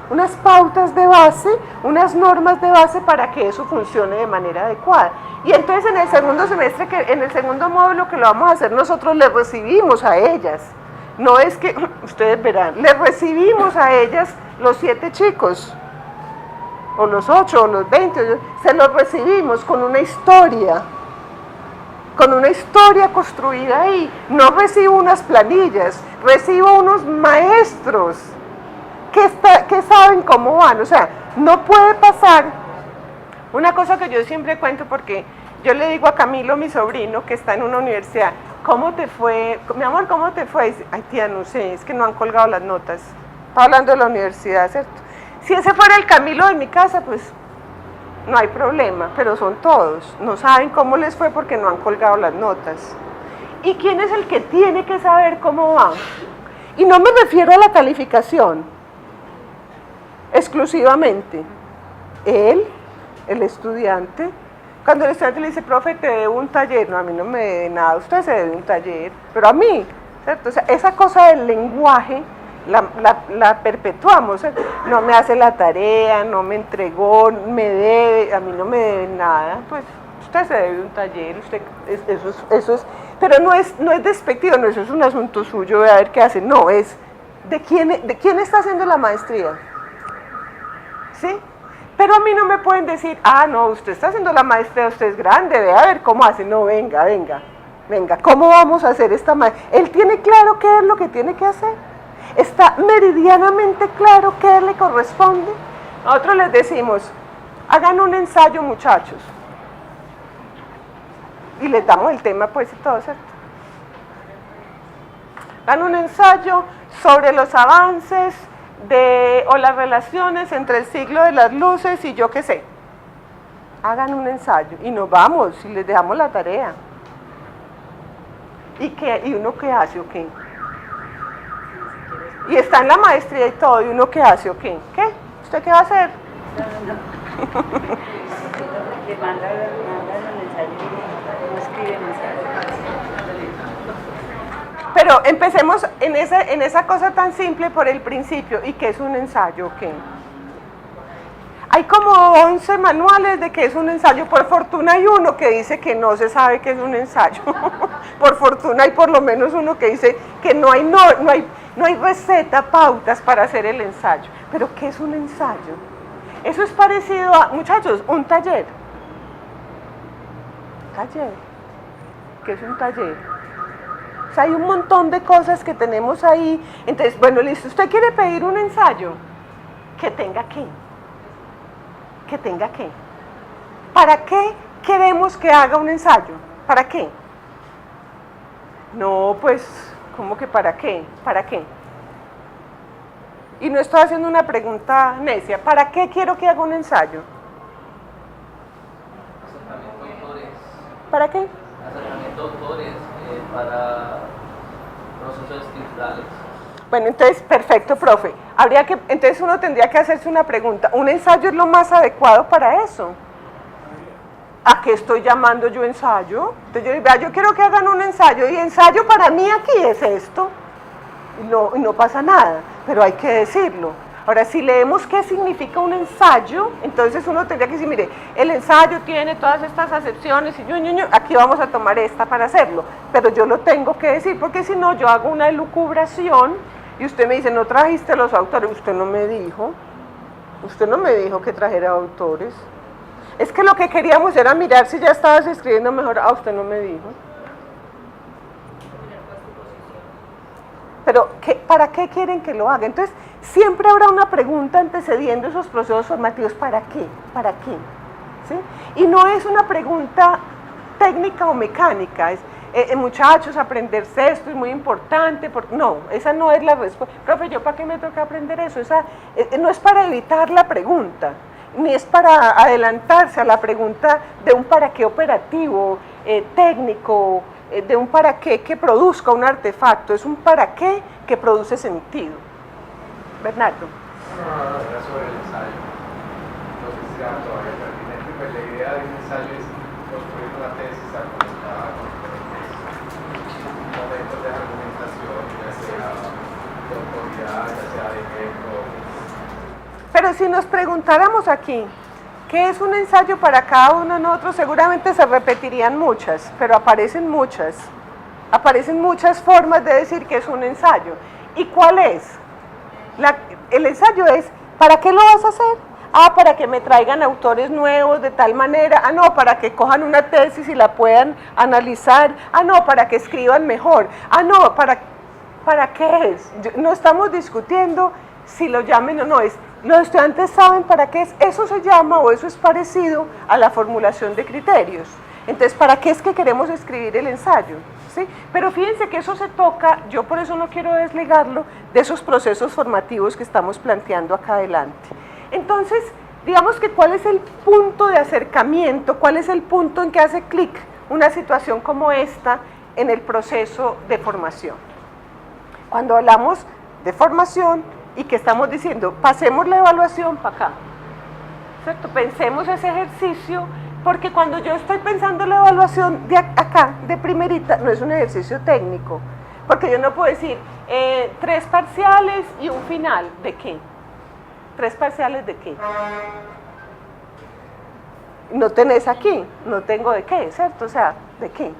unas pautas de base, unas normas de base para que eso funcione de manera adecuada. Y entonces en el segundo semestre, en el segundo módulo que lo vamos a hacer nosotros, les recibimos a ellas, no es que, ustedes verán, les recibimos a ellas los 7 chicos, o los 8, o los 20, se los recibimos con una historia construida ahí. No recibo unas planillas, recibo unos maestros que saben cómo van. O sea, no puede pasar, una cosa que yo siempre cuento porque Yo le digo a Camilo, mi sobrino, que está en una universidad, ¿cómo te fue? Mi amor, ¿cómo te fue? Dice, ay tía, no sé, es que no han colgado las notas. Está hablando de la universidad, ¿cierto? Si ese fuera el Camilo de mi casa, pues no hay problema, pero son todos. No saben cómo les fue porque no han colgado las notas. ¿Y quién es el que tiene que saber cómo va? Y no me refiero a la calificación, exclusivamente. Él, el estudiante. Cuando el estudiante le dice, profe, te debo un taller, no, a mí no me debe nada, usted se debe un taller, pero a mí, ¿cierto? O sea, esa cosa del lenguaje la perpetuamos, ¿cierto? No me hace la tarea, no me entregó, me debe, a mí no me debe nada, pues usted se debe un taller, usted, eso es, pero no es despectivo, no, eso es un asunto suyo de a ver qué hace, no, es de quién está haciendo la maestría, ¿sí? Pero a mí no me pueden decir, ah, no, usted está haciendo la maestría, usted es grande, ve a ver cómo hace. No, venga, ¿cómo vamos a hacer esta maestría? Él tiene claro qué es lo que tiene que hacer. Está meridianamente claro qué le corresponde. Nosotros les decimos, hagan un ensayo, muchachos. Y les damos el tema, pues, y todo, ¿cierto? Hagan un ensayo sobre los avances o las relaciones entre el siglo de las luces y yo qué sé. Hagan un ensayo y nos vamos y les dejamos la tarea. ¿Y uno qué hace o qué? Y está en la maestría y todo, ¿y uno qué hace o qué? ¿Qué? ¿Usted qué va a hacer? Le mandan el ensayo y no escriben ensayo. Pero empecemos en esa cosa tan simple por el principio. ¿Y qué es un ensayo? ¿Qué? Hay como 11 manuales de qué es un ensayo. Por fortuna hay uno que dice que no se sabe qué es un ensayo. Por fortuna hay por lo menos uno que dice que no hay receta, pautas para hacer el ensayo. Pero ¿qué es un ensayo? Eso es parecido a, muchachos, un taller. ¿Taller? ¿Qué es un taller? O sea, hay un montón de cosas que tenemos ahí. Entonces, bueno, listo, usted quiere pedir un ensayo. ¿Que tenga qué? ¿Que tenga qué? ¿Para qué queremos que haga un ensayo? ¿Para qué? No, pues, ¿cómo que para qué? ¿Para qué? Y no estoy haciendo una pregunta necia. ¿Para qué quiero que haga un ensayo? ¿Para qué? Acercamiento a autores, para procesos escriturales. Bueno, entonces, perfecto, profe. Entonces uno tendría que hacerse una pregunta. ¿Un ensayo es lo más adecuado para eso? ¿A qué estoy llamando yo ensayo? Entonces yo digo, yo quiero que hagan un ensayo, y ensayo para mí aquí es esto. Y no pasa nada, pero hay que decirlo. Ahora, si leemos qué significa un ensayo, entonces uno tendría que decir, mire, el ensayo tiene todas estas acepciones y aquí vamos a tomar esta para hacerlo, pero yo lo tengo que decir, porque si no, yo hago una elucubración y usted me dice, no trajiste los autores, usted no me dijo que trajera autores. Es que lo que queríamos era mirar si ya estabas escribiendo mejor, usted no me dijo. Pero, ¿para qué quieren que lo haga? Entonces, siempre habrá una pregunta antecediendo esos procesos formativos. ¿Para qué? ¿Para qué? ¿Sí? Y no es una pregunta técnica o mecánica. Muchachos, aprenderse esto es muy importante. No, esa no es la respuesta. Profe, ¿yo para qué me toca aprender eso? No es para evitar la pregunta, ni es para adelantarse a la pregunta de un para qué operativo, técnico, de un para qué que produzca un artefacto. Es un para qué que produce sentido. Bernardo. Era sobre el ensayo. No sé si sea todavía pertinente, pues la idea de un ensayo es construir una tesis argumentada con diferentes momentos de argumentación, ya sea de autoridad, ya sea de ejemplo. Pero si nos preguntáramos aquí, ¿qué es un ensayo para cada uno de nosotros? Seguramente se repetirían muchas, pero aparecen muchas formas de decir que es un ensayo. ¿Y cuál es? El ensayo es, ¿para qué lo vas a hacer? Para que me traigan autores nuevos de tal manera. No, para que cojan una tesis y la puedan analizar. No, para que escriban mejor. No, ¿para qué es? No estamos discutiendo si lo llamen o no. Los estudiantes saben para qué es. Eso se llama, o eso es parecido a la formulación de criterios. Entonces, ¿para qué es que queremos escribir el ensayo? ¿Sí? Pero fíjense que eso se toca, yo por eso no quiero desligarlo de esos procesos formativos que estamos planteando acá adelante. Entonces, digamos que cuál es el punto de acercamiento, cuál es el punto en que hace clic una situación como esta en el proceso de formación. Cuando hablamos de formación y que estamos diciendo, pasemos la evaluación para acá, ¿cierto? Pensemos ese ejercicio, porque cuando yo estoy pensando la evaluación de acá, de primerita, no es un ejercicio técnico, porque yo no puedo decir 3 parciales y un final, ¿de qué? 3 parciales de qué. No tenés aquí, no tengo de qué, ¿cierto? O sea, ¿de qué?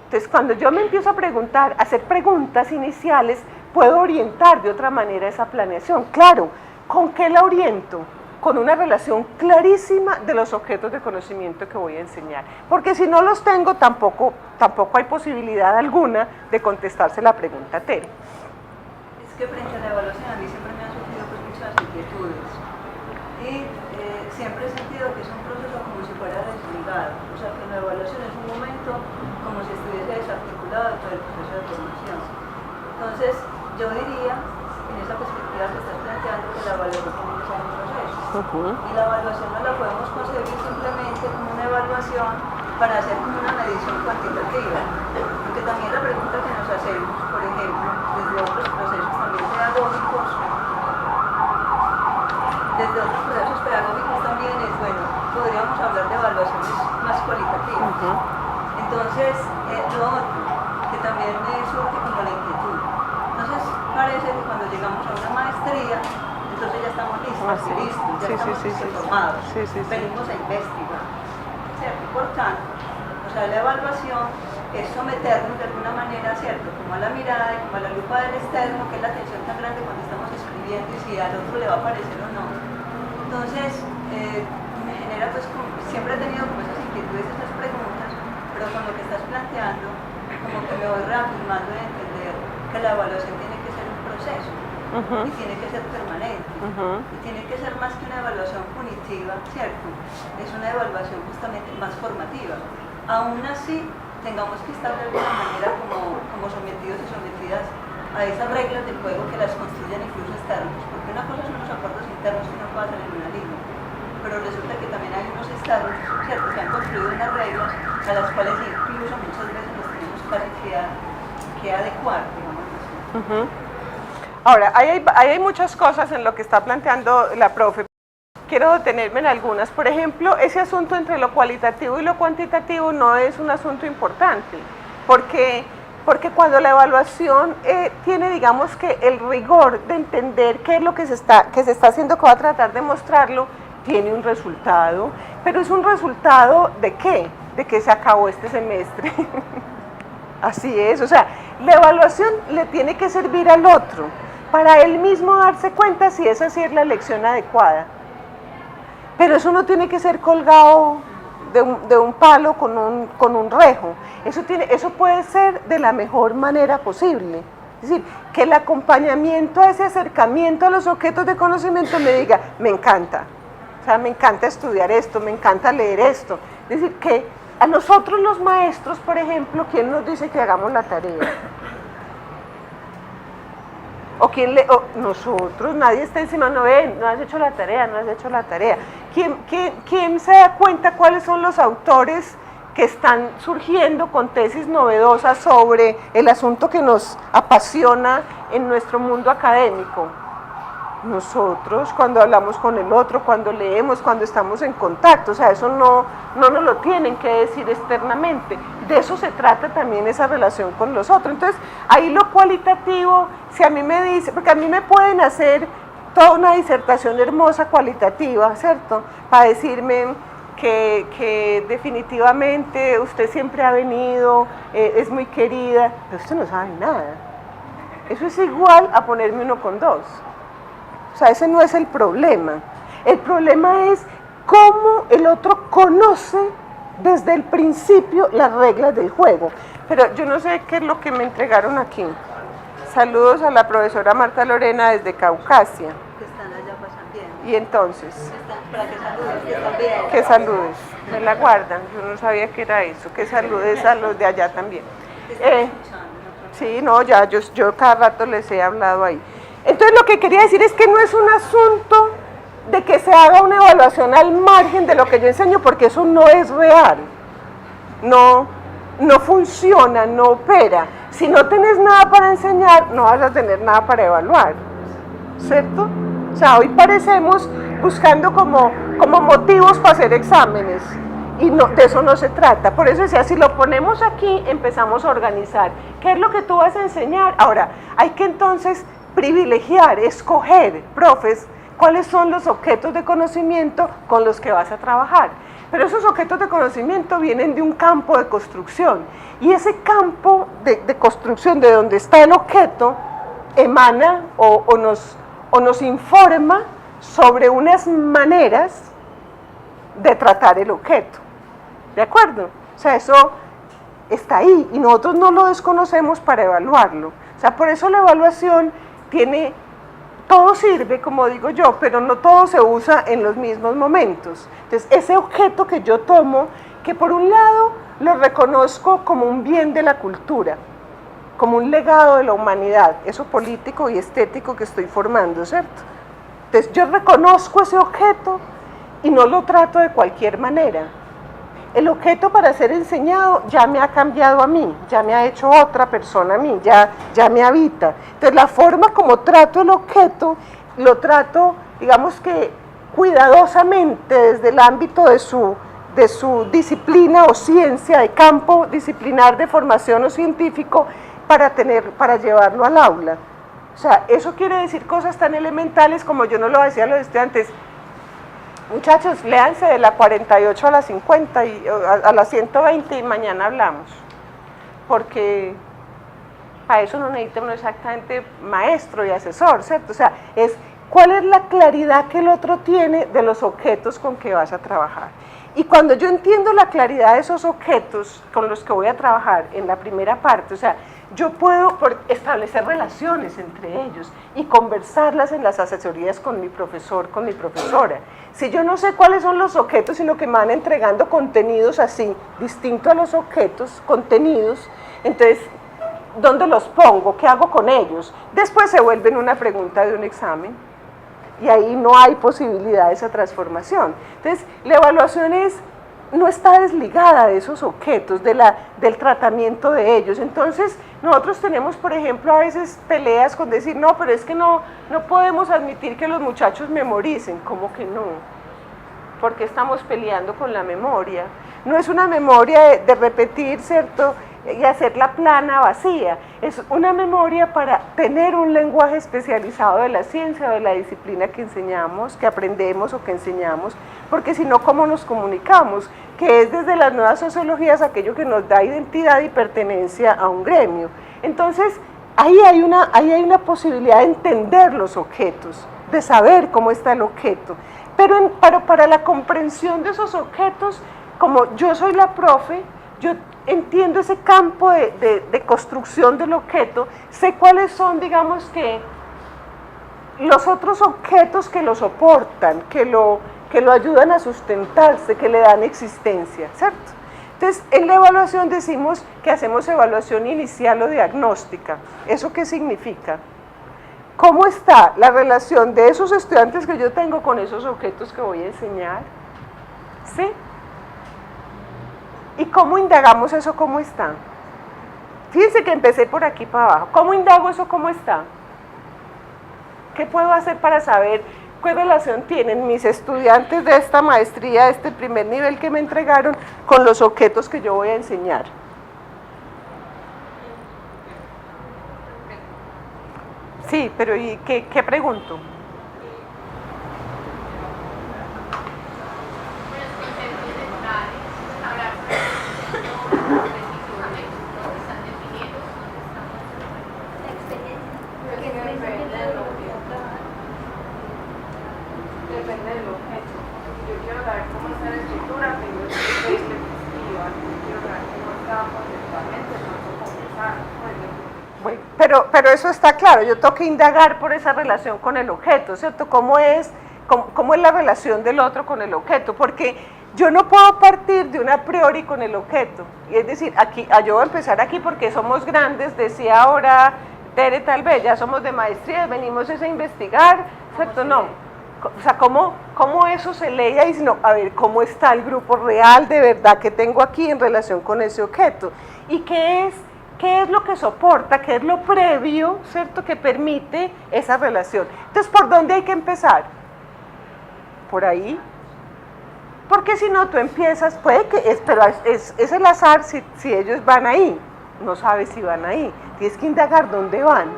Entonces, cuando yo me empiezo a preguntar, a hacer preguntas iniciales, puedo orientar de otra manera esa planeación. Claro, ¿con qué la oriento? Con una relación clarísima de los objetos de conocimiento que voy a enseñar. Porque si no los tengo, tampoco hay posibilidad alguna de contestarse la pregunta Tere. Es que frente a la evaluación a mí siempre me han surgido pues muchas inquietudes y siempre he sentido que es un proceso como si fuera desligado, o sea que la evaluación es un momento como si estuviese desarticulado de todo el proceso de formación. Entonces yo diría, en esa perspectiva que estás planteando, que la evaluación tiene que ser un proceso y la evaluación no la podemos concebir simplemente como una evaluación para hacer como una medición cuantitativa, porque también la pregunta que nos hacemos, por ejemplo, desde otros procesos también pedagógicos, también es, bueno, podríamos hablar de evaluaciones más cualitativas. Entonces, lo otro, que también me surge como la inquietud. Entonces, parece que cuando llegamos a una maestría, entonces ya estamos listos, ya estamos formados, venimos a investigar, ¿cierto? Por tanto, o sea, la evaluación es someternos de alguna manera, ¿cierto? Como a la mirada y como a la lupa del externo, que es la tensión tan grande cuando estamos escribiendo y si al otro le va a parecer o no. Entonces, me genera, pues, siempre he tenido como esas inquietudes, esas preguntas, pero con lo que estás planteando, como que me voy reafirmando en entender que la evaluación tiene que ser un proceso y tiene que ser permanente y tiene que ser más que una evaluación punitiva, ¿cierto? Es una evaluación justamente más formativa. Aún así, tengamos que estar de alguna manera como sometidos y sometidas a esas reglas del juego que las construyen incluso externos, porque una cosa son los acuerdos internos que no pasan en una línea, pero resulta que también hay unos externos, ¿cierto?, que han construido unas reglas a las cuales incluso muchas veces nos tenemos casi que adecuar, digamos así. Ahora, ahí hay muchas cosas en lo que está planteando la profe. Quiero detenerme en algunas. Por ejemplo, ese asunto entre lo cualitativo y lo cuantitativo no es un asunto importante, porque cuando la evaluación tiene, digamos, que el rigor de entender qué es lo que se está haciendo, que va a tratar de mostrarlo, tiene un resultado, pero es un resultado ¿de qué? De que se acabó este semestre. Así es, o sea, la evaluación le tiene que servir al otro, para él mismo darse cuenta si esa sí es la lección adecuada. Pero eso no tiene que ser colgado de un palo con un rejo. Eso puede ser de la mejor manera posible. Es decir, que el acompañamiento a ese acercamiento a los objetos de conocimiento me diga, me encanta. O sea, me encanta estudiar esto, me encanta leer esto. Es decir, que a nosotros los maestros, por ejemplo, ¿quién nos dice que hagamos la tarea? O nosotros, nadie está encima, no has hecho la tarea, no has hecho la tarea. ¿Quién se da cuenta cuáles son los autores que están surgiendo con tesis novedosas sobre el asunto que nos apasiona en nuestro mundo académico? Nosotros, cuando hablamos con el otro, cuando leemos, cuando estamos en contacto, o sea, eso no nos lo tienen que decir externamente. De eso se trata también esa relación con los otros. Entonces, ahí lo cualitativo, si a mí me dice, porque a mí me pueden hacer toda una disertación hermosa cualitativa, ¿cierto? Para decirme que definitivamente usted siempre ha venido, es muy querida, pero usted no sabe nada. Eso es igual a ponerme 1 con 2. O sea, ese no es el problema. El problema es cómo el otro conoce desde el principio las reglas del juego. Pero yo no sé qué es lo que me entregaron aquí. Saludos a la profesora Marta Lorena desde Caucasia. Que están allá pasan bien. Y entonces, Para que saludes, que están bien. que saludes, me la guardan, yo no sabía que era eso, que saludes a los de allá también. Sí, no, ya yo cada rato les he hablado ahí. Entonces lo que quería decir es que no es un asunto de que se haga una evaluación al margen de lo que yo enseño, porque eso no es real, no funciona, no opera. Si no tenés nada para enseñar, no vas a tener nada para evaluar, ¿cierto? O sea, hoy parecemos buscando como motivos para hacer exámenes, y no, de eso no se trata. Por eso decía, si lo ponemos aquí, empezamos a organizar. ¿Qué es lo que tú vas a enseñar? Ahora, hay que entonces privilegiar, escoger, profes, cuáles son los objetos de conocimiento con los que vas a trabajar. Pero esos objetos de conocimiento vienen de un campo de construcción, y ese campo de construcción de donde está el objeto emana o nos informa sobre unas maneras de tratar el objeto. ¿De acuerdo? O sea, eso está ahí y nosotros no lo desconocemos para evaluarlo. O sea, por eso la evaluación tiene, todo sirve, como digo yo, pero no todo se usa en los mismos momentos. Entonces, ese objeto que yo tomo, que por un lado lo reconozco como un bien de la cultura, como un legado de la humanidad, eso político y estético que estoy formando, ¿cierto? Entonces, yo reconozco ese objeto y no lo trato de cualquier manera. El objeto para ser enseñado ya me ha cambiado a mí, ya me ha hecho otra persona a mí, ya me habita. Entonces la forma como trato el objeto, lo trato, digamos que cuidadosamente desde el ámbito de su disciplina o ciencia, de campo disciplinar de formación o científico, para llevarlo al aula. O sea, eso quiere decir cosas tan elementales como yo no lo decía a los estudiantes. Muchachos, léanse de la 48 a la 50 y a la 120 y mañana hablamos, porque para eso no necesita uno exactamente maestro y asesor, ¿cierto? O sea, es cuál es la claridad que el otro tiene de los objetos con que vas a trabajar. Y cuando yo entiendo la claridad de esos objetos con los que voy a trabajar en la primera parte, o sea, yo puedo establecer relaciones entre ellos y conversarlas en las asesorías con mi profesor, con mi profesora. Si yo no sé cuáles son los objetos, sino que me van entregando contenidos así, distinto a los objetos, contenidos, entonces, ¿dónde los pongo? ¿Qué hago con ellos? Después se vuelven una pregunta de un examen y ahí no hay posibilidad de esa transformación. Entonces, la evaluación no está desligada de esos objetos, del tratamiento de ellos. Entonces, nosotros tenemos, por ejemplo, a veces peleas con decir, no, pero es que no podemos admitir que los muchachos memoricen. ¿Cómo que no? Porque estamos peleando con la memoria. No es una memoria de repetir, ¿cierto?, y hacerla plana, vacía. Es una memoria para tener un lenguaje especializado de la ciencia o de la disciplina que enseñamos, que aprendemos o que enseñamos, porque si no, ¿cómo nos comunicamos? Que es desde las nuevas sociologías aquello que nos da identidad y pertenencia a un gremio. Entonces, ahí hay una posibilidad de entender los objetos, de saber cómo está el objeto. Pero para la comprensión de esos objetos, como yo soy la profe, yo entiendo ese campo de construcción del objeto, sé cuáles son, digamos que, los otros objetos que lo soportan, que lo ayudan a sustentarse, que le dan existencia, ¿cierto? Entonces, en la evaluación decimos que hacemos evaluación inicial o diagnóstica. ¿Eso qué significa? ¿Cómo está la relación de esos estudiantes que yo tengo con esos objetos que voy a enseñar? ¿Sí? ¿Y cómo indagamos eso cómo está? Fíjense que empecé por aquí para abajo. ¿Cómo indago eso cómo está? ¿Qué puedo hacer para saber qué relación tienen mis estudiantes de esta maestría, de este primer nivel que me entregaron, con los objetos que yo voy a enseñar? Sí, pero ¿y qué pregunto? Depende del objeto. Yo quiero saber cómo está la estructura, pero yo quiero saber cómo está conceptualmente, no conversar, por ejemplo. Bueno, pero eso está claro, yo tengo que indagar por esa relación con el objeto, ¿cierto? ¿Cómo cómo es la relación del otro con el objeto, porque yo no puedo partir de un a priori con el objeto, y es decir, aquí, yo voy a empezar aquí porque somos grandes, decía ahora Tere, tal vez ya somos de maestría, venimos a investigar, ¿cierto? No, o sea, ¿cómo eso se lee y dice, no, a ver, cómo está el grupo real de verdad que tengo aquí en relación con ese objeto, y qué es lo que soporta, qué es lo previo, ¿cierto?, que permite esa relación. Entonces, ¿por dónde hay que empezar? Por ahí. Porque si no, tú empiezas, puede que, pero es el azar si ellos van ahí, no sabes si van ahí, tienes que indagar dónde van,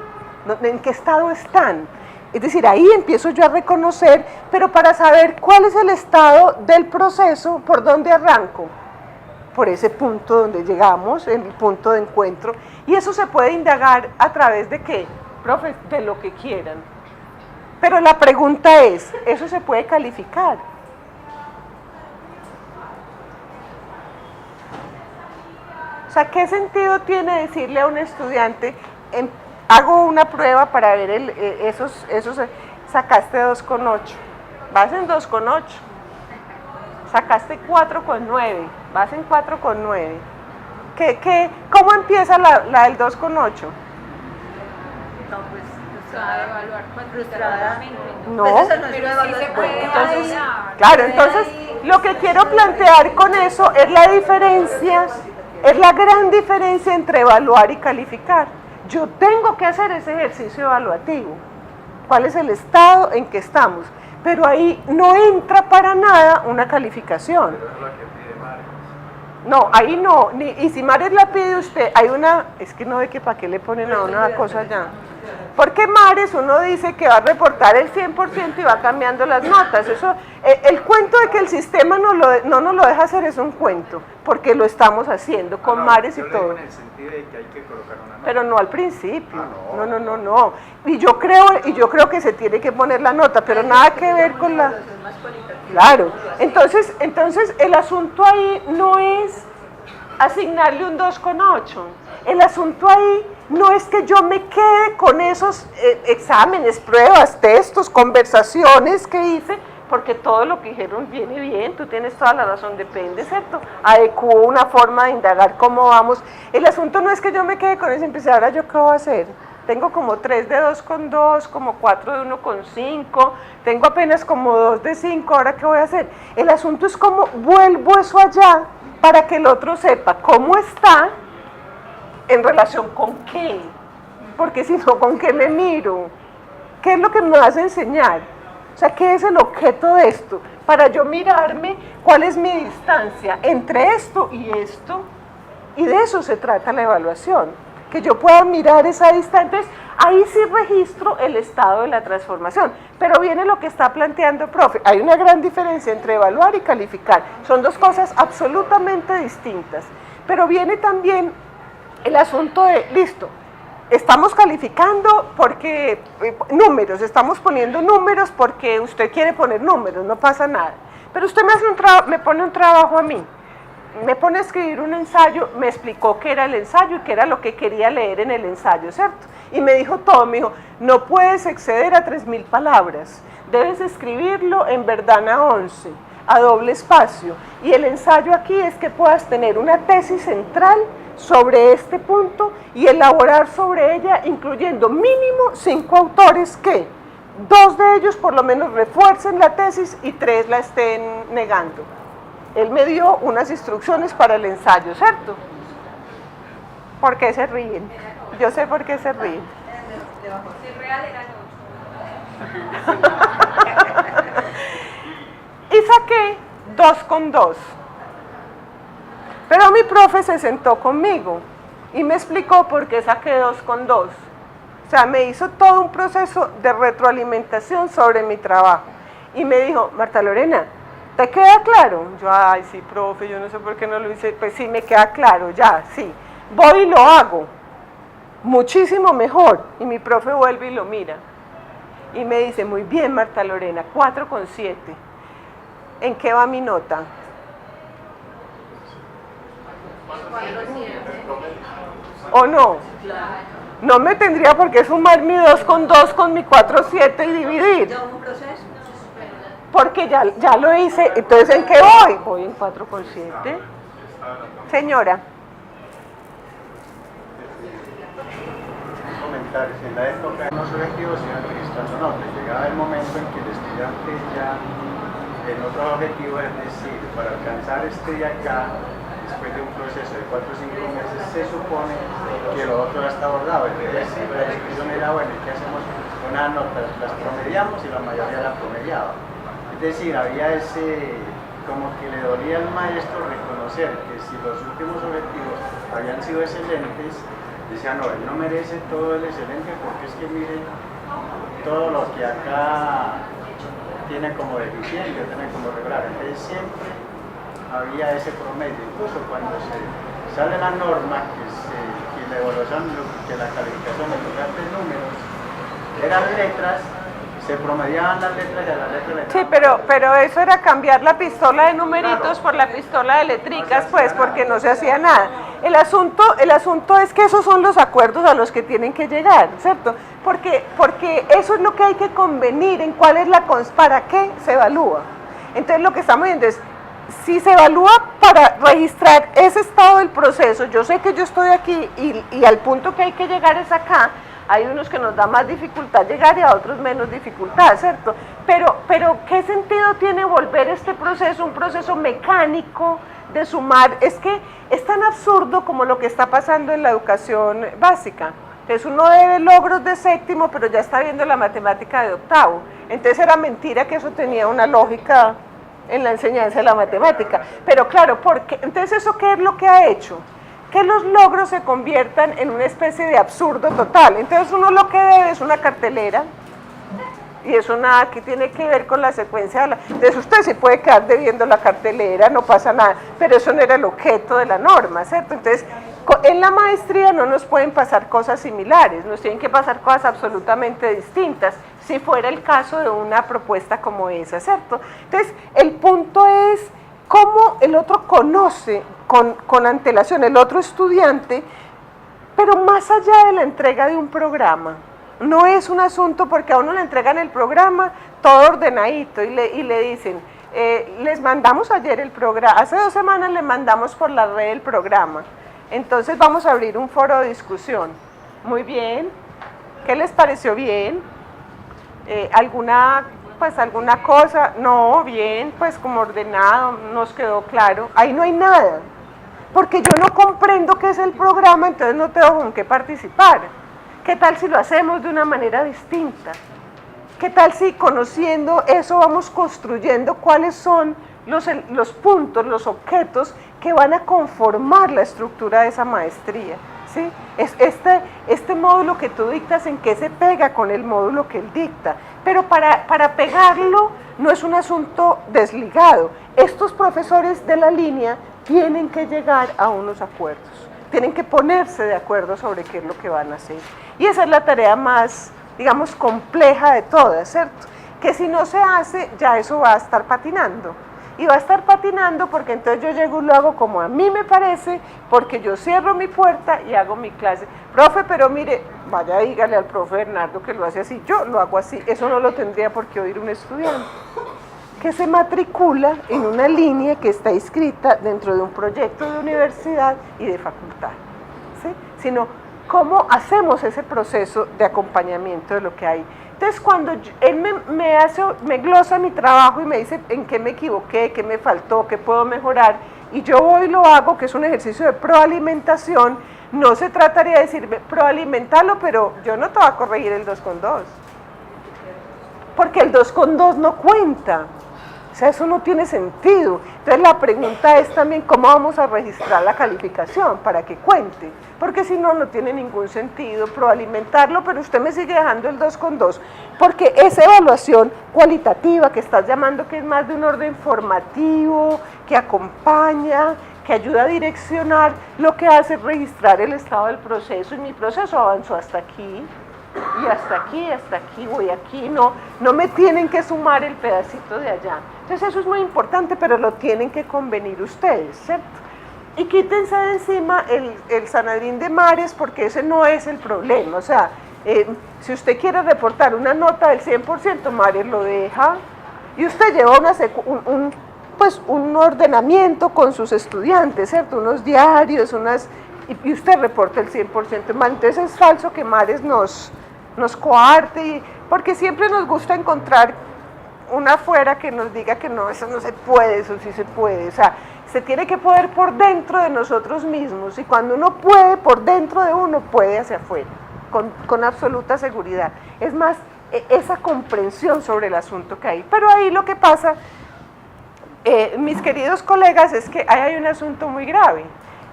en qué estado están. Es decir, ahí empiezo yo a reconocer, pero para saber cuál es el estado del proceso, ¿por dónde arranco? Por ese punto donde llegamos, el punto de encuentro, y eso se puede indagar a través de ¿qué? Profe, de lo que quieran. Pero la pregunta es, ¿eso se puede calificar? O sea, ¿qué sentido tiene decirle a un estudiante, hago una prueba para ver esos sacaste 2,8, vas en 2,8, sacaste 4,9, vas en 4,9. ¿Cómo empieza la del 2,8? No, pues frustradamente. No, Pues eso no es pero una sí se evaluación. puede entonces, evaluar. claro, entonces lo que quiero plantear con eso es la diferencia, es la gran diferencia entre evaluar y calificar. Yo tengo que hacer ese ejercicio evaluativo, cuál es el estado en que estamos, pero ahí no entra para nada una calificación. Pero es lo que pide Mares. No, ahí no, y si Mares la pide usted, hay una, es que no ve que para qué le ponen a una cosa allá. Porque Mares uno dice que va a reportar el 100% y va cambiando las notas. Eso, el cuento de que el sistema no nos lo deja hacer es un cuento, porque lo estamos haciendo con Mares y yo le digo todo. en el sentido de que hay que colocar una nota. Pero no al principio. Ah, no. No. Y yo creo que se tiene que poner la nota, pero nada que ver con la. Claro. Entonces el asunto ahí no es asignarle un 2,8. El asunto ahí no es que yo me quede con esos exámenes, pruebas, textos, conversaciones que hice, porque todo lo que dijeron viene bien, tú tienes toda la razón, depende, ¿cierto? Adecuo una forma de indagar cómo vamos. El asunto no es que yo me quede con eso y empecé, ahora yo qué voy a hacer. Tengo como 3 de 2,2, como 4 de 1,5, tengo apenas como 2 de 5, ahora qué voy a hacer. El asunto es cómo vuelvo eso allá para que el otro sepa cómo está en relación con qué, porque si no, ¿con qué me miro? ¿Qué es lo que me vas a enseñar? O sea, ¿qué es el objeto de esto? Para yo mirarme cuál es mi distancia entre esto, y de eso se trata la evaluación, que yo pueda mirar esa distancia. Entonces, ahí sí registro el estado de la transformación, pero viene lo que está planteando el profe, hay una gran diferencia entre evaluar y calificar, son dos cosas absolutamente distintas, pero viene también el asunto de, listo, estamos calificando porque números, estamos poniendo números porque usted quiere poner números, no pasa nada. Pero usted me pone un trabajo a mí, me pone a escribir un ensayo, me explicó qué era el ensayo y qué era lo que quería leer en el ensayo, ¿cierto? Y me dijo todo, me dijo, no puedes exceder a 3.000 palabras, debes escribirlo en Verdana 11, a doble espacio. Y el ensayo aquí es que puedas tener una tesis central sobre este punto y elaborar sobre ella, incluyendo mínimo 5 autores que 2 de ellos por lo menos refuercen la tesis y 3 la estén negando. Él me dio unas instrucciones para el ensayo, ¿cierto? ¿Por qué se ríen? Yo sé por qué se ríen. El real era 8. Y saqué 2,2. Pero mi profe se sentó conmigo y me explicó por qué saqué 2,2. O sea, me hizo todo un proceso de retroalimentación sobre mi trabajo. Y me dijo, Marta Lorena, ¿te queda claro? Yo, ay, sí, profe, yo no sé por qué no lo hice. Pues sí, me queda claro, ya, sí. Voy y lo hago. Muchísimo mejor. Y mi profe vuelve y lo mira. Y me dice, muy bien, Marta Lorena, 4,7. ¿En qué va mi nota? ¿O no? No me tendría por qué sumar mi 2,2 con mi 4,7 y dividir. porque ya lo hice. Entonces, ¿en qué voy? Voy en 4,7. Señora. Comentarios. En la época de los objetivos se iban registrando notas. Llegaba el momento en que el estudiante ya en otro objetivo, es decir, para alcanzar este de acá, después de un proceso de 4 o 5 meses, se supone que lo otro ya está abordado. Entonces, la discusión era, bueno, ¿qué hacemos? Unas notas las promediamos y la mayoría la promediaba. Es decir, había ese, como que le dolía al maestro reconocer que si los últimos objetivos habían sido excelentes, decía, no, él no merece todo el excelente porque es que miren todo lo que acá tiene como deficiencia, tiene como regular. Entonces siempre había ese promedio, incluso cuando se sale la norma que la evaluación, que la calificación en lugar de números eran letras, se promediaban las letras y a las letras le... Sí, pero eso era cambiar la pistola de numeritos por la pistola de letricas, pues, porque no se hacía nada. El asunto es que esos son los acuerdos a los que tienen que llegar, ¿cierto? Porque eso es lo que hay que convenir en cuál es para qué se evalúa. Entonces lo que estamos viendo es, si se evalúa para registrar ese estado del proceso, yo sé que yo estoy aquí y al punto que hay que llegar es acá. Hay unos que nos da más dificultad llegar y a otros menos dificultad, ¿cierto? Pero ¿qué sentido tiene volver este proceso un proceso mecánico de sumar? Es que es tan absurdo como lo que está pasando en la educación básica. Entonces uno debe logros de séptimo, pero ya está viendo la matemática de octavo. Entonces era mentira que eso tenía una lógica en la enseñanza de la matemática. Pero claro, entonces ¿eso qué es lo que ha hecho? Que los logros se conviertan en una especie de absurdo total. Entonces uno lo que debe es una cartelera, y es una que tiene que ver con la secuencia. Entonces usted se puede quedar debiendo la cartelera, no pasa nada, pero eso no era el objeto de la norma, ¿cierto? Entonces en la maestría no nos pueden pasar cosas similares, nos tienen que pasar cosas absolutamente distintas, si fuera el caso de una propuesta como esa, ¿cierto? Entonces el punto es cómo el otro conoce con antelación, el otro estudiante, pero más allá de la entrega de un programa. No es un asunto porque a uno le entregan el programa todo ordenadito y le dicen, les mandamos ayer el programa, hace 2 semanas le mandamos por la red el programa, entonces vamos a abrir un foro de discusión. Muy bien, ¿qué les pareció bien? ¿Alguna cosa? No, bien, pues como ordenado, nos quedó claro. Ahí no hay nada, porque yo no comprendo qué es el programa, entonces no tengo con qué participar. ¿Qué tal si lo hacemos de una manera distinta? ¿Qué tal si conociendo eso vamos construyendo cuáles son los puntos, los objetos que van a conformar la estructura de esa maestría? ¿Sí? Es este módulo que tú dictas, en qué se pega con el módulo que él dicta, pero para pegarlo no es un asunto desligado. Estos profesores de la línea tienen que llegar a unos acuerdos, tienen que ponerse de acuerdo sobre qué es lo que van a hacer, y esa es la tarea más, digamos, compleja de todas, ¿cierto? Que si no se hace, ya eso va a estar patinando. Y va a estar patinando porque entonces yo llego y lo hago como a mí me parece, porque yo cierro mi puerta y hago mi clase. Profe, pero mire, vaya, dígale al profe Bernardo que lo hace así, yo lo hago así. Eso no lo tendría por qué oír un estudiante que se matricula en una línea que está inscrita dentro de un proyecto de universidad y de facultad, ¿sí? Sino cómo hacemos ese proceso de acompañamiento de lo que hay. Entonces cuando él me glosa mi trabajo y me dice en qué me equivoqué, qué me faltó, qué puedo mejorar, y yo voy y lo hago, que es un ejercicio de proalimentación, no se trataría de decirme proalimentarlo, pero yo no te voy a corregir el 2,2, porque el 2,2 no cuenta. O sea, eso no tiene sentido. Entonces la pregunta es también cómo vamos a registrar la calificación para que cuente, porque si no, no tiene ningún sentido proalimentarlo, pero usted me sigue dejando el 2,2, porque esa evaluación cualitativa que estás llamando, que es más de un orden formativo, que acompaña, que ayuda a direccionar, lo que hace es registrar el estado del proceso, y mi proceso avanzó hasta aquí, y hasta aquí, voy aquí, no me tienen que sumar el pedacito de allá. Entonces eso es muy importante, pero lo tienen que convenir ustedes, ¿cierto? Y quítense de encima el Sanedrín de Mares, porque ese no es el problema. O sea, si usted quiere reportar una nota del 100%, Mares lo deja, Y usted lleva pues un ordenamiento con sus estudiantes, ¿cierto? Unos diarios, y usted reporta el 100% mal. Entonces es falso que Mares nos coarte, porque siempre nos gusta encontrar una afuera que nos diga que no, eso no se puede, eso sí se puede. O sea, se tiene que poder por dentro de nosotros mismos, y cuando uno puede por dentro de uno, puede hacia afuera, con absoluta seguridad. Es más, esa comprensión sobre el asunto que hay. Pero ahí lo que pasa, mis queridos colegas, es que ahí hay un asunto muy grave,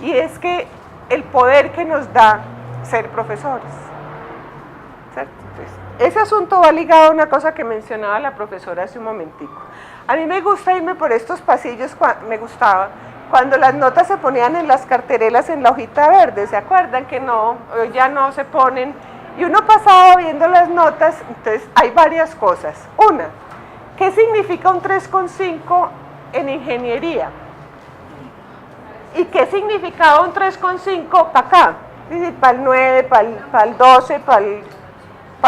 y es que el poder que nos da ser profesores, ¿cierto? Entonces, ese asunto va ligado a una cosa que mencionaba la profesora hace un momentico. A mí me gusta irme por estos pasillos, me gustaba cuando las notas se ponían en las carterelas en la hojita verde, ¿se acuerdan? Que no, ya no se ponen, y uno pasaba viendo las notas. Entonces hay varias cosas. Una, ¿qué significa un 3,5 en ingeniería? ¿Y qué significaba un 3,5 para acá? Para el 9, para el 12, para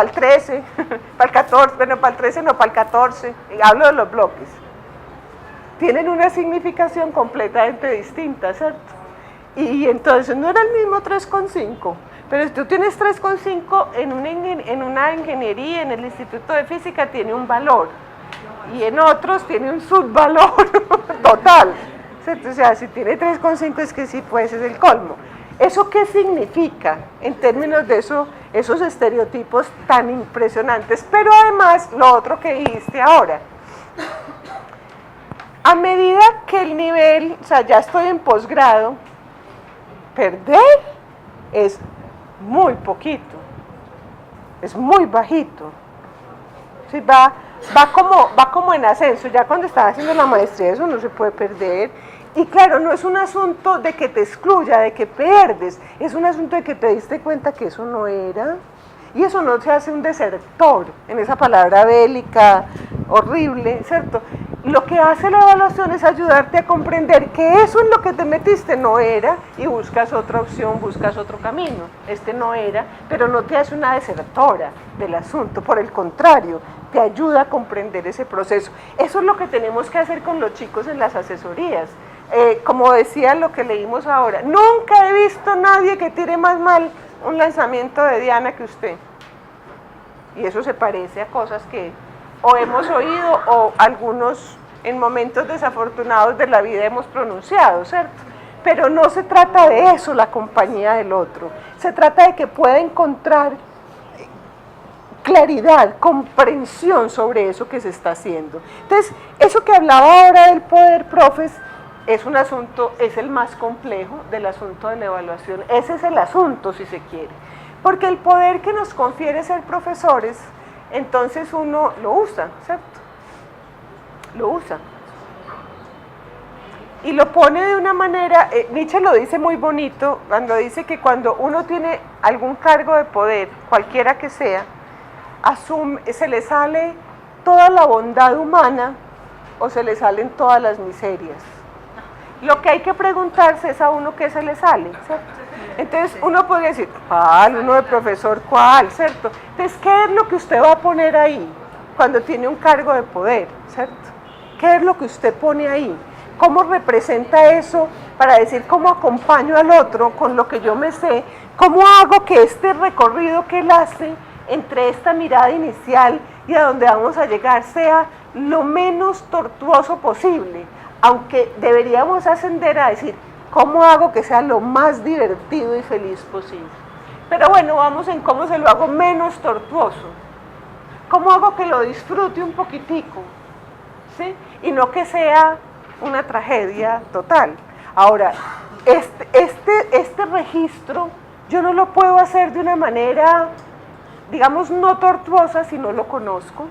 el 13, para el 14, bueno, para el 13 no, para el 14, hablo de los bloques. Tienen una significación completamente distinta, ¿cierto? Y entonces no era el mismo 3,5, pero si tú tienes 3,5 en una ingeniería, en el Instituto de Física, tiene un valor, y en otros tiene un subvalor total, ¿cierto? O sea, si tiene 3,5 es que sí, pues es el colmo. ¿Eso qué significa en términos de esos estereotipos tan impresionantes? Pero además, lo otro que dijiste ahora, a medida que el nivel, o sea, ya estoy en posgrado, perder es muy poquito, es muy bajito. ¿Sí? Va como en ascenso. Ya cuando estás haciendo la maestría, eso no se puede perder. Y claro, no es un asunto de que te excluya, de que pierdes, es un asunto de que te diste cuenta que eso no era, y eso no se hace un desertor, en esa palabra bélica, horrible, ¿cierto? Lo que hace la evaluación es ayudarte a comprender que eso en lo que te metiste no era, y buscas otra opción, buscas otro camino. Este no era, pero no te hace una desertora del asunto, por el contrario, te ayuda a comprender ese proceso. Eso es lo que tenemos que hacer con los chicos en las asesorías. Como decía lo que leímos ahora, nunca he visto a nadie que tire más mal un lanzamiento de Diana que usted. Y eso se parece a cosas que o hemos oído o algunos en momentos desafortunados de la vida hemos pronunciado, ¿cierto? Pero no se trata de eso, la compañía del otro. Se trata de que pueda encontrar claridad, comprensión sobre eso que se está haciendo. Entonces, eso que hablaba ahora del poder, profes, es un asunto, es el más complejo del asunto de la evaluación. Ese es el asunto, si se quiere. Porque el poder que nos confiere ser profesores, entonces uno lo usa, ¿cierto? Lo usa. Y lo pone de una manera, Nietzsche lo dice muy bonito, cuando dice que cuando uno tiene algún cargo de poder, cualquiera que sea, se le sale toda la bondad humana o se le salen todas las miserias. Lo que hay que preguntarse es a uno qué se le sale, ¿cierto? Entonces uno podría decir, ¿cuál? Uno de profesor, ¿cuál? ¿Cierto? Entonces, ¿qué es lo que usted va a poner ahí cuando tiene un cargo de poder? ¿Cierto? ¿Qué es lo que usted pone ahí? ¿Cómo representa eso para decir cómo acompaño al otro con lo que yo me sé? ¿Cómo hago que este recorrido que él hace entre esta mirada inicial y a donde vamos a llegar sea lo menos tortuoso posible? Aunque deberíamos ascender a decir, ¿cómo hago que sea lo más divertido y feliz posible? Pero bueno, vamos en cómo se lo hago menos tortuoso. ¿Cómo hago que lo disfrute un poquitico? ¿Sí? Y no que sea una tragedia total. Ahora, este registro yo no lo puedo hacer de una manera, digamos, no tortuosa si no lo conozco.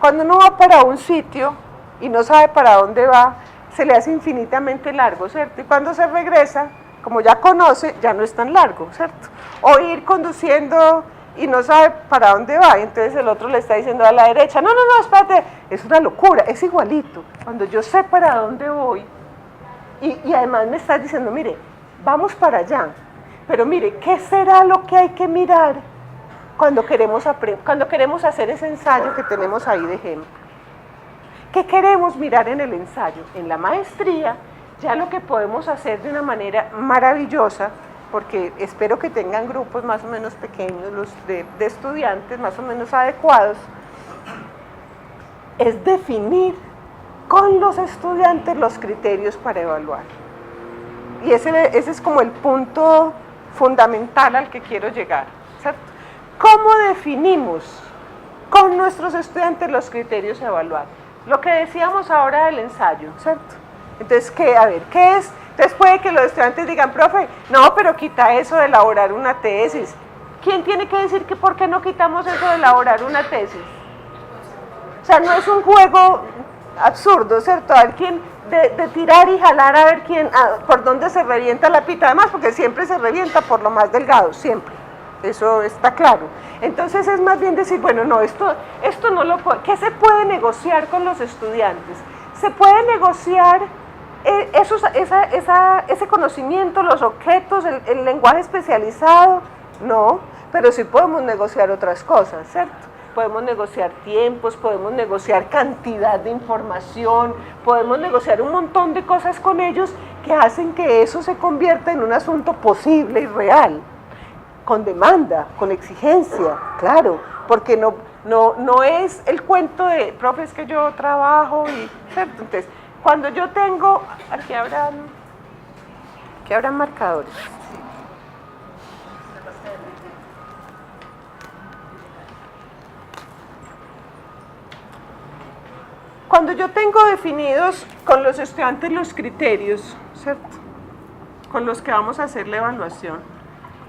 Cuando uno va para un sitio y no sabe para dónde va, se le hace infinitamente largo, ¿cierto? Y cuando se regresa, como ya conoce, ya no es tan largo, ¿cierto? O ir conduciendo y no sabe para dónde va, y entonces el otro le está diciendo a la derecha, no, espérate, es una locura, es igualito. Cuando yo sé para dónde voy, y además me estás diciendo, mire, vamos para allá, pero mire, ¿qué será lo que hay que mirar cuando queremos hacer ese ensayo que tenemos ahí de ejemplo? ¿Qué queremos mirar en el ensayo? En la maestría, ya lo que podemos hacer de una manera maravillosa, porque espero que tengan grupos más o menos pequeños, los de estudiantes más o menos adecuados, es definir con los estudiantes los criterios para evaluar. Y ese es como el punto fundamental al que quiero llegar, ¿cierto? ¿Cómo definimos con nuestros estudiantes los criterios a evaluar? Lo que decíamos ahora del ensayo, ¿cierto? Entonces, ¿qué es? Entonces puede que los estudiantes digan, profe, no, pero quita eso de elaborar una tesis. ¿Quién tiene que decir que por qué no quitamos eso de elaborar una tesis? O sea, no es un juego absurdo, ¿cierto? A ver quién, de tirar y jalar a ver quién, por dónde se revienta la pita, además, porque siempre se revienta por lo más delgado, siempre. Eso está claro. Entonces es más bien decir, bueno, no, esto no lo puede, ¿qué se puede negociar con los estudiantes? Se puede negociar ese conocimiento, los objetos, el lenguaje especializado, no, pero sí podemos negociar otras cosas, ¿cierto? Podemos negociar tiempos, podemos negociar cantidad de información, podemos negociar un montón de cosas con ellos que hacen que eso se convierta en un asunto posible y real, con demanda, con exigencia, claro, porque no es el cuento de, profe, es que yo trabajo y, ¿cierto? Entonces, cuando yo tengo, aquí habrán marcadores. Cuando yo tengo definidos con los estudiantes los criterios, ¿cierto?, con los que vamos a hacer la evaluación,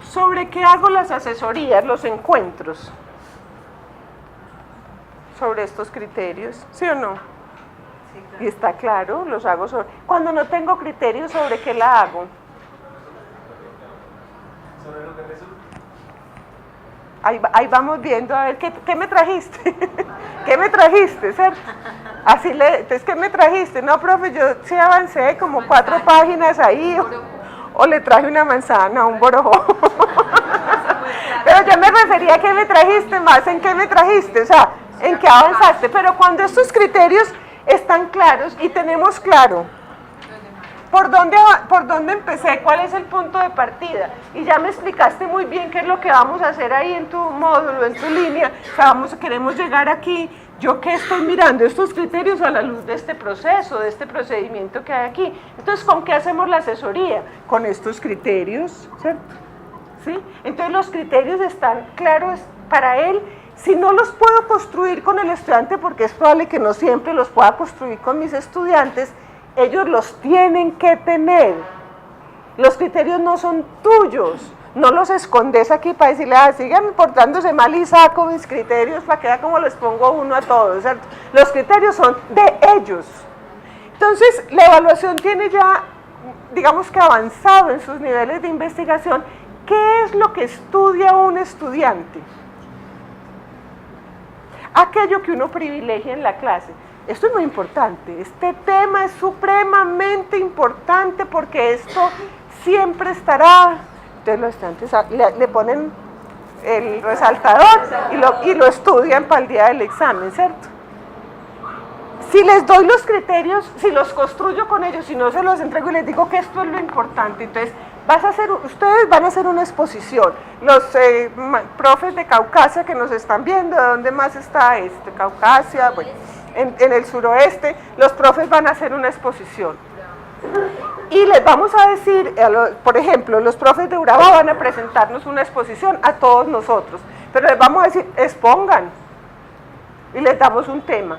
¿sobre qué hago las asesorías, los encuentros? Sobre estos criterios, ¿sí o no? Sí, claro. Y está claro, los hago sobre... Cuando no tengo criterios, ¿sobre qué la hago? Sobre lo que resulta. Ahí vamos viendo, a ver, ¿qué me trajiste? ¿Qué me trajiste, cierto? Entonces, ¿qué me trajiste? No, profe, yo sí avancé como 4 páginas ahí, o le traje una manzana, un borojó. Pero yo me refería a qué me trajiste, más en qué me trajiste, o sea, en qué avanzaste. Pero cuando estos criterios están claros y tenemos claro por dónde empecé, cuál es el punto de partida, y ya me explicaste muy bien qué es lo que vamos a hacer ahí en tu módulo, en tu línea, o sea, queremos llegar aquí, yo que estoy mirando estos criterios a la luz de este proceso, de este procedimiento que hay aquí. Entonces, ¿con qué hacemos la asesoría? Con estos criterios, ¿cierto? ¿Sí? Entonces los criterios están claros para él. Si no los puedo construir con el estudiante, porque es probable que no siempre los pueda construir con mis estudiantes, ellos los tienen que tener. Los criterios no son tuyos, no los escondes aquí para decirle, sigan portándose mal y saco mis criterios para que vea cómo les pongo uno a todos, ¿cierto? Los criterios son de ellos. Entonces, la evaluación tiene ya, digamos que avanzado en sus niveles de investigación. ¿Qué es lo que estudia un estudiante? Aquello que uno privilegia en la clase. Esto es muy importante, este tema es supremamente importante porque esto siempre estará. Entonces los estudiantes le ponen el resaltador y lo estudian para el día del examen, ¿cierto? Si les doy los criterios, si los construyo con ellos, si no se los entrego y les digo que esto es lo importante, entonces ustedes van a hacer una exposición. Los profes de Caucasia que nos están viendo, ¿de dónde más está Caucasia? Bueno, en el suroeste, los profes van a hacer una exposición. Y les vamos a decir, por ejemplo, los profes de Urabá van a presentarnos una exposición a todos nosotros, pero les vamos a decir, expongan, y les damos un tema.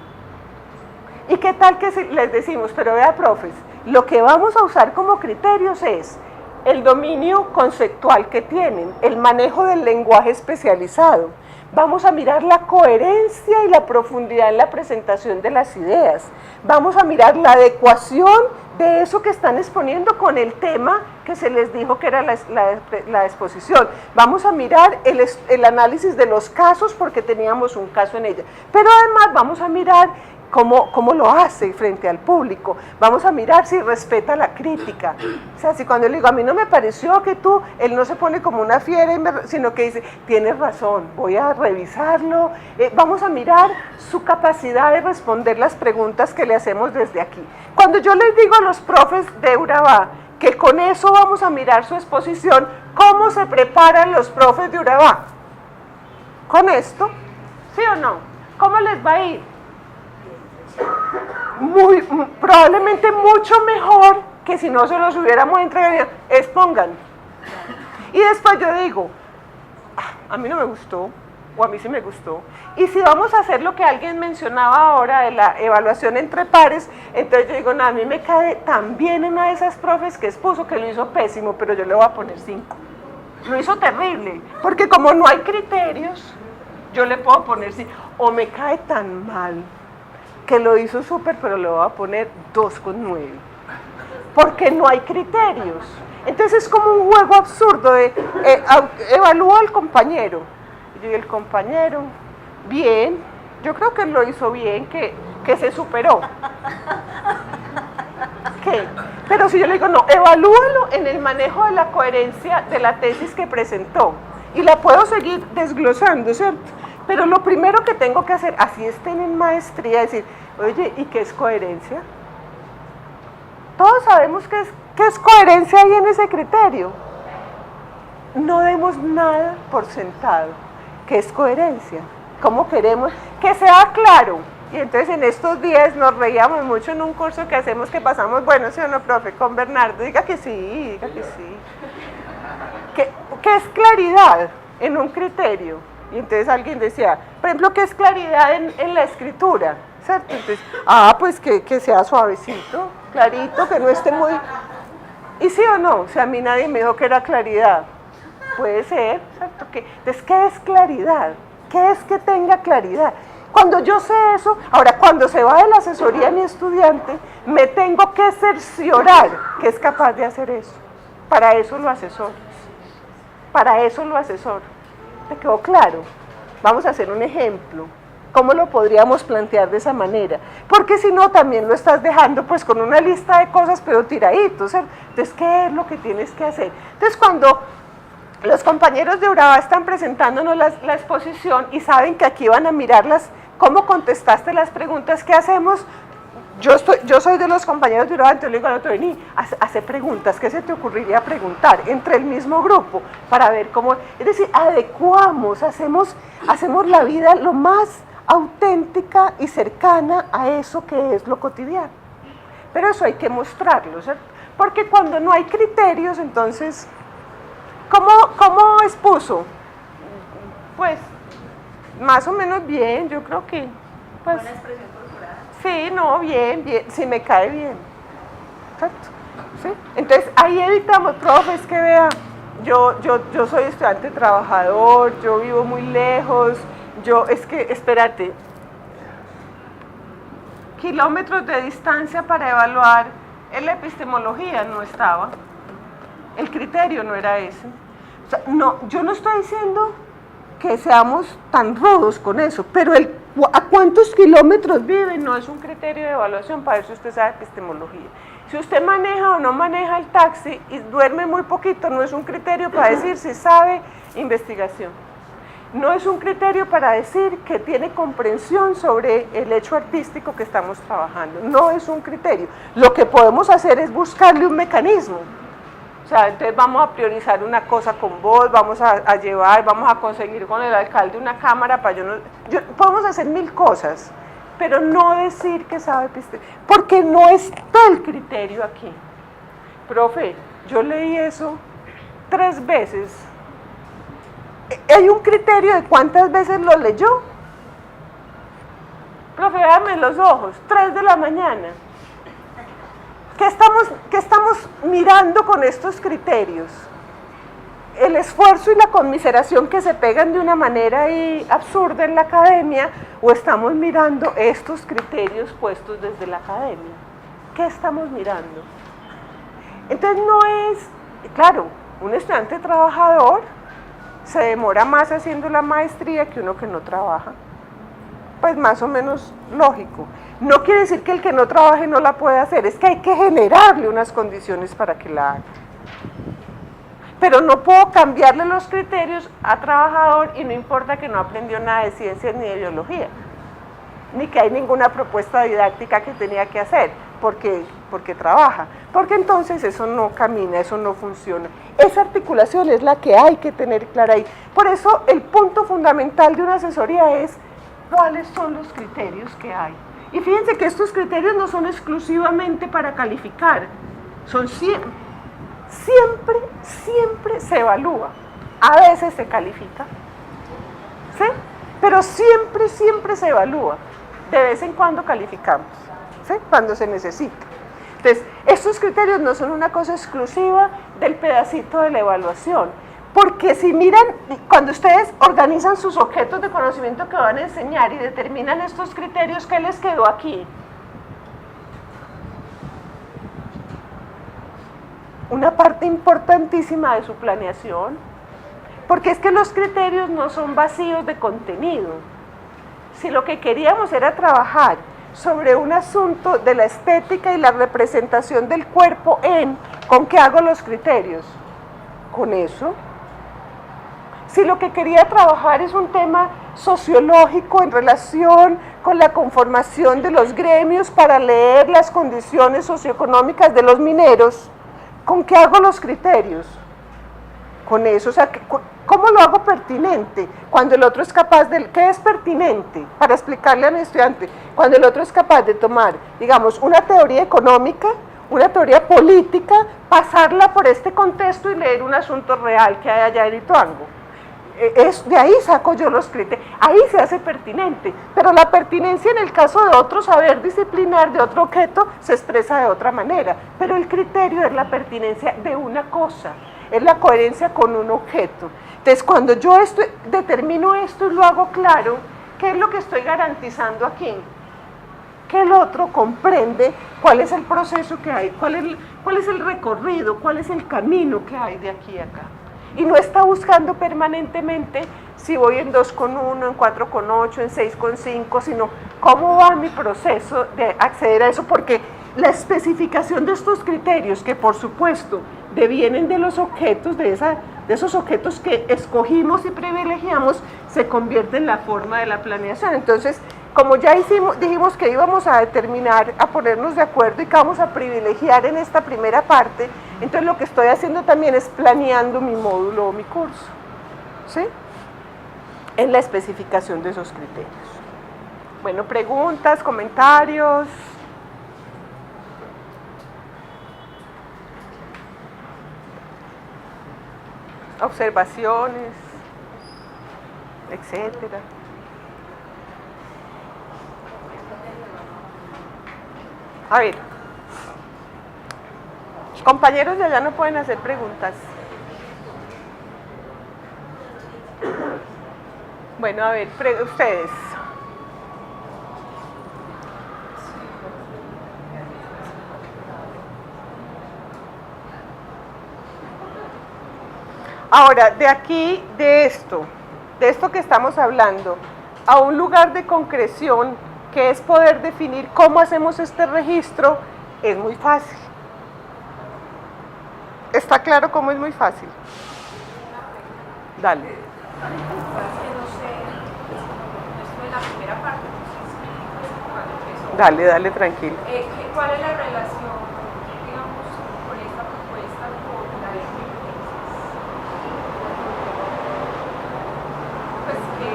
¿Y qué tal que les decimos, pero vea, profes, lo que vamos a usar como criterios es el dominio conceptual que tienen, el manejo del lenguaje especializado. Vamos a mirar la coherencia y la profundidad en la presentación de las ideas. Vamos a mirar la adecuación de eso que están exponiendo con el tema que se les dijo que era la exposición. Vamos a mirar el análisis de los casos porque teníamos un caso en ella. Pero además vamos a mirar cómo lo hace frente al público. Vamos a mirar si respeta la crítica. O sea, si cuando le digo, a mí no me pareció que tú, él no se pone como una fiera, sino que dice, tienes razón, voy a revisarlo. Vamos a mirar su capacidad de responder las preguntas que le hacemos desde aquí. Cuando yo les digo a los profes de Urabá que con eso vamos a mirar su exposición, ¿cómo se preparan los profes de Urabá? ¿Con esto? ¿Sí o no? ¿Cómo les va a ir? Probablemente mucho mejor que si no se los hubiéramos entregado. Expongan. Y después yo digo, a mí no me gustó, o a mí sí me gustó. Y si vamos a hacer lo que alguien mencionaba ahora de la evaluación entre pares, entonces yo digo, no, a mí me cae tan bien una de esas profes que expuso que lo hizo pésimo, pero yo le voy a poner 5. Lo hizo terrible, porque como no hay criterios, yo le puedo poner 5. O me cae tan mal que lo hizo súper, pero le voy a poner 2,9, porque no hay criterios. Entonces es como un juego absurdo de evalúo al compañero. Y el compañero, bien, yo creo que lo hizo bien, que se superó. ¿Qué? Pero si yo le digo, no, evalúalo en el manejo de la coherencia de la tesis que presentó, y la puedo seguir desglosando, ¿cierto? Pero lo primero que tengo que hacer, así estén en maestría, es decir, oye, ¿y qué es coherencia? Todos sabemos qué es coherencia ahí en ese criterio. No demos nada por sentado. ¿Qué es coherencia? ¿Cómo queremos que sea claro? Y entonces en estos días nos reíamos mucho en un curso que hacemos, que pasamos, bueno, ¿sí o no, profe? Con Bernardo, diga que sí, diga que sí. ¿Qué es claridad en un criterio? Y entonces alguien decía, por ejemplo, ¿qué es claridad en la escritura? ¿Cierto? Entonces, pues que sea suavecito, clarito, que no esté muy... ¿Y sí o no? O sea, a mí nadie me dijo que era claridad. Puede ser, ¿cierto? Entonces, ¿qué es claridad? ¿Qué es que tenga claridad? Cuando yo sé eso, ahora cuando se va de la asesoría a mi estudiante, me tengo que cerciorar que es capaz de hacer eso. Para eso lo asesoro. Para eso lo asesoro. ¿Te quedó claro? Vamos a hacer un ejemplo. ¿Cómo lo podríamos plantear de esa manera? Porque si no, también lo estás dejando pues con una lista de cosas, pero tiraditos. Entonces, ¿qué es lo que tienes que hacer? Entonces, cuando los compañeros de Urabá están presentándonos la exposición y saben que aquí van a mirarlas, cómo contestaste las preguntas que hacemos, yo soy de los compañeros de Urabá, entonces le digo al otro, vení, hace preguntas, ¿qué se te ocurriría preguntar entre el mismo grupo? Para ver cómo, es decir, adecuamos, hacemos la vida lo más auténtica y cercana a eso que es lo cotidiano. Pero eso hay que mostrarlo, ¿cierto? Porque cuando no hay criterios, entonces, ¿cómo expuso? Pues, más o menos bien, yo creo que, pues... Buena expresión corporal. Sí, no, bien, sí me cae bien. ¿Cierto? ¿Sí? Entonces, ahí evitamos, profes, que vea, yo soy estudiante trabajador, yo vivo muy lejos, espérate, kilómetros de distancia para evaluar en la epistemología no estaba, el criterio no era ese. O sea, no, yo no estoy diciendo que seamos tan rudos con eso, pero a cuántos kilómetros vive no es un criterio de evaluación, para eso usted sabe epistemología. Si usted maneja o no maneja el taxi y duerme muy poquito, no es un criterio para decir si sabe investigación. No es un criterio para decir que tiene comprensión sobre el hecho artístico que estamos trabajando. No es un criterio. Lo que podemos hacer es buscarle un mecanismo. O sea, entonces vamos a priorizar una cosa con vos, vamos a llevar, vamos a conseguir con el alcalde una cámara para podemos hacer 1000 cosas, pero no decir que sabe epistemología, porque no está el criterio aquí. Profe, yo leí eso 3 veces. ¿Hay un criterio de cuántas veces lo leyó? Profe, véame los ojos, 3 de la mañana. ¿Qué estamos mirando con estos criterios? El esfuerzo y la conmiseración que se pegan de una manera absurda en la academia, o estamos mirando estos criterios puestos desde la academia. ¿Qué estamos mirando? Entonces no es, claro, un estudiante trabajador se demora más haciendo la maestría que uno que no trabaja. Pues más o menos lógico. no quiere decir que el que no trabaje no la pueda hacer, es que hay que generarle unas condiciones para que la haga. Pero no puedo cambiarle los criterios a trabajador y no importa que no aprendió nada de ciencias ni de biología, ni que hay ninguna propuesta didáctica que tenía que hacer, porque trabaja, porque entonces eso no camina, eso no funciona. Esa articulación es la que hay que tener clara ahí. Por eso el punto fundamental de una asesoría es cuáles son los criterios que hay. Y fíjense que estos criterios no son exclusivamente para calificar, son siempre se evalúa. A veces se califica, ¿sí? Pero siempre se evalúa. De vez en cuando calificamos, ¿sí? Cuando se necesita. Entonces, estos criterios no son una cosa exclusiva del pedacito de la evaluación, porque si miran, cuando ustedes organizan sus objetos de conocimiento que van a enseñar y determinan estos criterios, ¿qué les quedó aquí? Una parte importantísima de su planeación, porque es que los criterios no son vacíos de contenido. Si lo que queríamos era trabajar sobre un asunto de la estética y la representación del cuerpo ¿con qué hago los criterios? Con eso. Si lo que quería trabajar es un tema sociológico en relación con la conformación de los gremios para leer las condiciones socioeconómicas de los mineros, ¿con qué hago los criterios? Con eso, o sea, ¿cómo lo hago pertinente? Cuando el otro es capaz de... ¿Qué es pertinente? Para explicarle a mi estudiante, cuando el otro es capaz de tomar, digamos, una teoría económica, una teoría política, pasarla por este contexto y leer un asunto real que hay allá en Ituango. De ahí saco yo los criterios, ahí se hace pertinente, pero la pertinencia en el caso de otro saber disciplinar, de otro objeto, se expresa de otra manera, pero el criterio es la pertinencia de una cosa, es la coherencia con un objeto. Entonces, cuando yo determino esto y lo hago claro, ¿qué es lo que estoy garantizando aquí? Que el otro comprende cuál es el proceso que hay, cuál es el recorrido, cuál es el camino que hay de aquí a acá. Y no está buscando permanentemente si voy en 2,1, en 4,8, en 6,5, sino cómo va mi proceso de acceder a eso, porque la especificación de estos criterios, que por supuesto devienen de los objetos, de esos objetos que escogimos y privilegiamos, se convierte en la forma de la planeación. Entonces, como ya dijimos que íbamos a determinar, a ponernos de acuerdo y que vamos a privilegiar en esta primera parte, entonces lo que estoy haciendo también es planeando mi módulo o mi curso, ¿sí? En la especificación de esos criterios. Bueno, preguntas, comentarios. Observaciones, etcétera. A ver, compañeros de allá no pueden hacer preguntas. Bueno, a ver, ustedes. Ahora, de aquí, de esto que estamos hablando, a un lugar de concreción, que es poder definir cómo hacemos este registro, es muy fácil. ¿Está claro cómo es muy fácil? Dale. Dale, tranquilo. ¿Cuál es la relación, digamos, con esta propuesta con la de pues que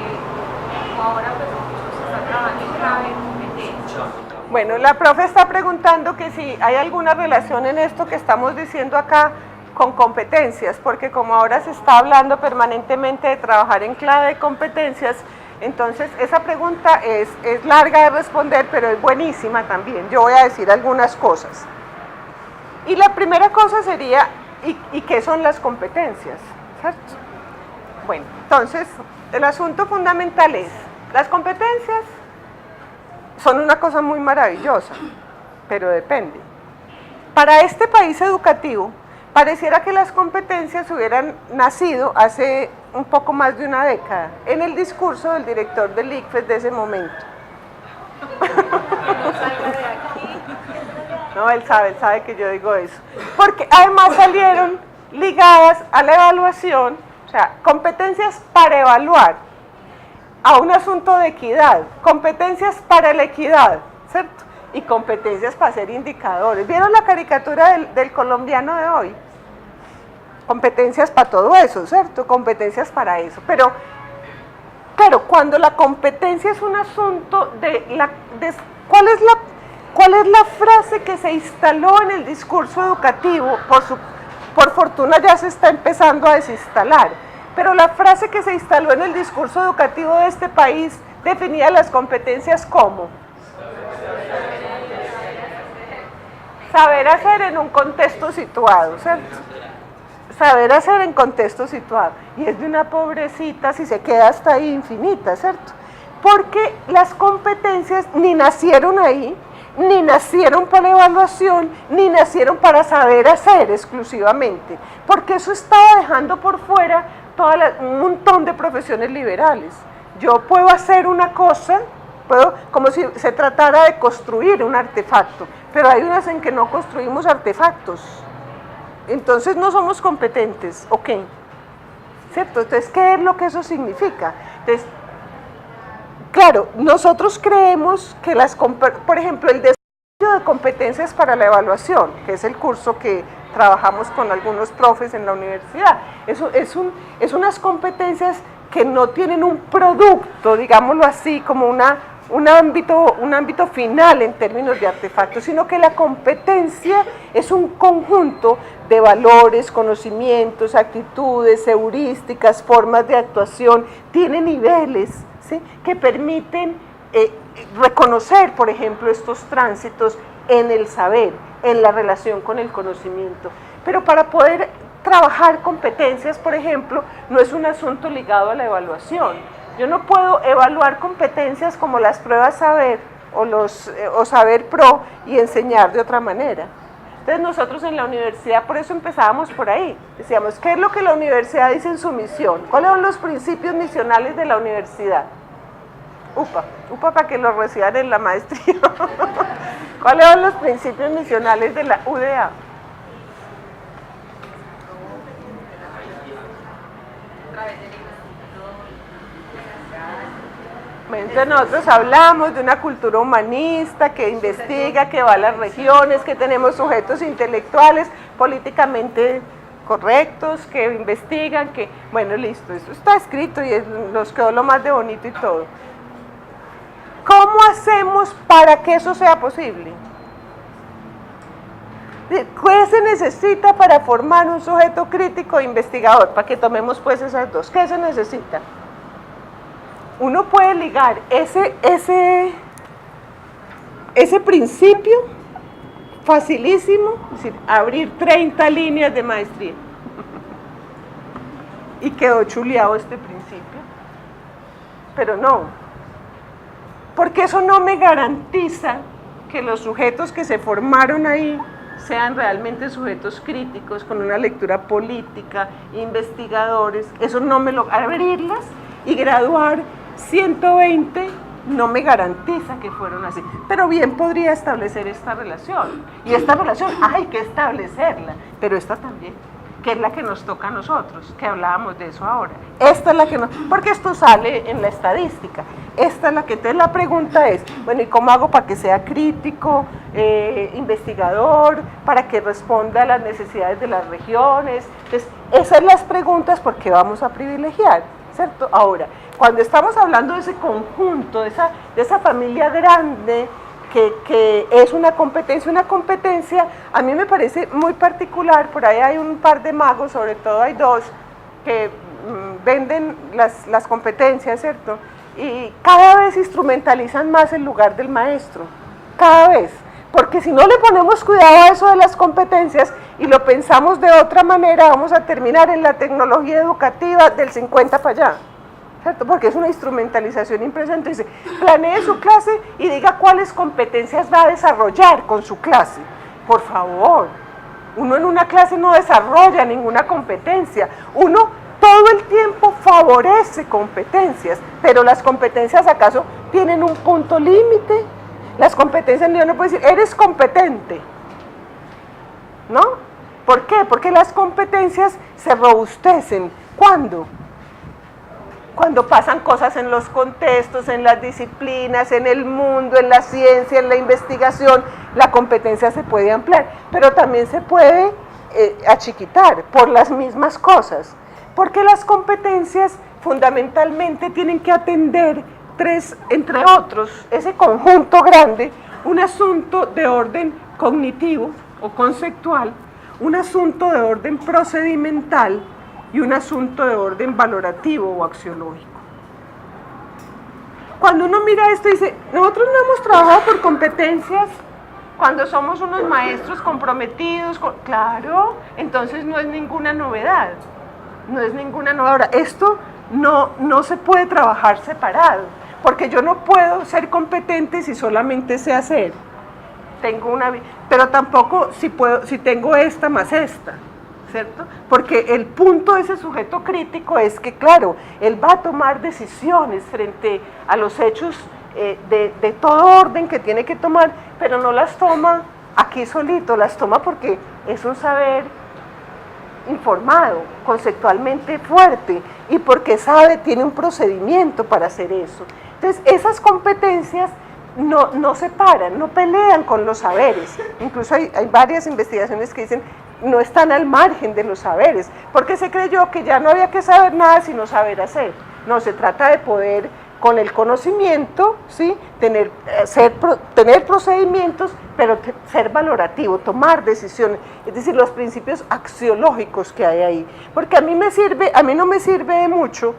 como ahora pues se está trabajando en grave competencia? Bueno, la profe está preguntando que si hay alguna relación en esto que estamos diciendo acá con competencias, porque como ahora se está hablando permanentemente de trabajar en clave de competencias, entonces esa pregunta es larga de responder, pero es buenísima también. Yo voy a decir algunas cosas. Y la primera cosa sería, ¿y qué son las competencias? ¿Cierto? Bueno, entonces el asunto fundamental es, las competencias son una cosa muy maravillosa, pero depende. Para este país educativo, pareciera que las competencias hubieran nacido hace un poco más de una década, en el discurso del director del ICFES de ese momento. No, él sabe que yo digo eso. Porque además salieron ligadas a la evaluación, o sea, competencias para evaluar, a un asunto de equidad, competencias para la equidad, ¿cierto? Y competencias para ser indicadores. ¿Vieron la caricatura del colombiano de hoy? Competencias para todo eso, ¿cierto? Competencias para eso. Pero, claro, cuando la competencia es un asunto ¿cuál es la frase que se instaló en el discurso educativo? Por fortuna ya se está empezando a desinstalar, pero la frase que se instaló en el discurso educativo de este país definía las competencias como saber hacer en un contexto situado, ¿cierto? Saber hacer en contexto situado. Y es de una pobrecita si se queda hasta ahí infinita, ¿cierto? Porque las competencias ni nacieron ahí, ni nacieron para evaluación, ni nacieron para saber hacer exclusivamente, porque eso estaba dejando por fuera un montón de profesiones liberales. Yo puedo hacer una cosa, como si se tratara de construir un artefacto, pero hay unas en que no construimos artefactos, entonces no somos competentes, ¿ok? ¿Cierto? Entonces, ¿qué es lo que eso significa? Entonces, claro, nosotros creemos que por ejemplo, el desarrollo de competencias para la evaluación, que es el curso que trabajamos con algunos profes en la universidad, eso es unas competencias que no tienen un producto, digámoslo así, como un ámbito final en términos de artefactos, sino que la competencia es un conjunto de valores, conocimientos, actitudes, heurísticas, formas de actuación, tiene niveles, ¿sí?, que permiten reconocer, por ejemplo, estos tránsitos en el saber, en la relación con el conocimiento. Pero para poder trabajar competencias, por ejemplo, no es un asunto ligado a la evaluación. Yo no puedo evaluar competencias como las pruebas saber o saber pro y enseñar de otra manera. Entonces nosotros en la universidad, por eso empezábamos por ahí, decíamos, ¿qué es lo que la universidad dice en su misión? ¿Cuáles son los principios misionales de la universidad? UPA para que los reciban en la maestría. ¿Cuáles son los principios misionales de la UDA? Entonces nosotros hablamos de una cultura humanista que investiga, que va a las regiones, que tenemos sujetos intelectuales políticamente correctos, que investigan, que, bueno, listo, eso está escrito y nos quedó lo más de bonito y todo. ¿Cómo hacemos para que eso sea posible? ¿Qué se necesita para formar un sujeto crítico e investigador? Para que tomemos pues esas dos. ¿Qué se necesita? Uno puede ligar ese principio facilísimo, es decir, abrir 30 líneas de maestría. Y quedó chuleado este principio. Pero no, porque eso no me garantiza que los sujetos que se formaron ahí sean realmente sujetos críticos, con una lectura política, investigadores. Eso no me lo... Abrirlas y graduar 120 no me garantiza que fueron así, pero bien podría establecer esta relación, y esta relación hay que establecerla, pero esta también, que es la que nos toca a nosotros, que hablábamos de eso ahora. Esta es la que nos, porque esto sale en la estadística, esta es la que, entonces la pregunta es, bueno, ¿y cómo hago para que sea crítico, investigador, para que responda a las necesidades de las regiones? Entonces, esas son las preguntas porque vamos a privilegiar, ¿cierto? Ahora, cuando estamos hablando de ese conjunto, de esa familia grande, que es una competencia, a mí me parece muy particular. Por ahí hay un par de magos, sobre todo hay dos, que venden las competencias, ¿cierto? Y cada vez instrumentalizan más el lugar del maestro, cada vez, porque si no le ponemos cuidado a eso de las competencias y lo pensamos de otra manera, vamos a terminar en la tecnología educativa del 50 para allá, ¿cierto? Porque es una instrumentalización impresionante. Dice, planee su clase y diga cuáles competencias va a desarrollar con su clase. Por favor, uno en una clase no desarrolla ninguna competencia, uno todo el tiempo favorece competencias, pero las competencias ¿acaso tienen un punto límite? Las competencias, yo no puedo decir, eres competente, ¿no? ¿Por qué? Porque las competencias se robustecen. ¿Cuándo? Cuando pasan cosas en los contextos, en las disciplinas, en el mundo, en la ciencia, en la investigación, la competencia se puede ampliar, pero también se puede achiquitar por las mismas cosas, porque las competencias fundamentalmente tienen que atender tres, entre otros, ese conjunto grande, un asunto de orden cognitivo o conceptual, un asunto de orden procedimental y un asunto de orden valorativo o axiológico. Cuando uno mira esto dice, nosotros no hemos trabajado por competencias cuando somos unos maestros comprometidos, claro, entonces no es ninguna novedad, no es ninguna novedad. Ahora, esto no se puede trabajar separado, porque yo no puedo ser competente si solamente sé hacer. Pero tampoco si tengo esta más esta, ¿cierto? Porque el punto de ese sujeto crítico es que, claro, él va a tomar decisiones frente a los hechos de todo orden que tiene que tomar, pero no las toma aquí solito, las toma porque es un saber informado, conceptualmente fuerte, y porque tiene un procedimiento para hacer eso. Entonces, esas competencias no se paran, no pelean con los saberes. Incluso hay varias investigaciones que dicen no están al margen de los saberes, porque se creyó que ya no había que saber nada sino saber hacer. No, se trata de poder, con el conocimiento, ¿sí? tener procedimientos, pero ser valorativo, tomar decisiones, es decir, los principios axiológicos que hay ahí. Porque a mí no me sirve de mucho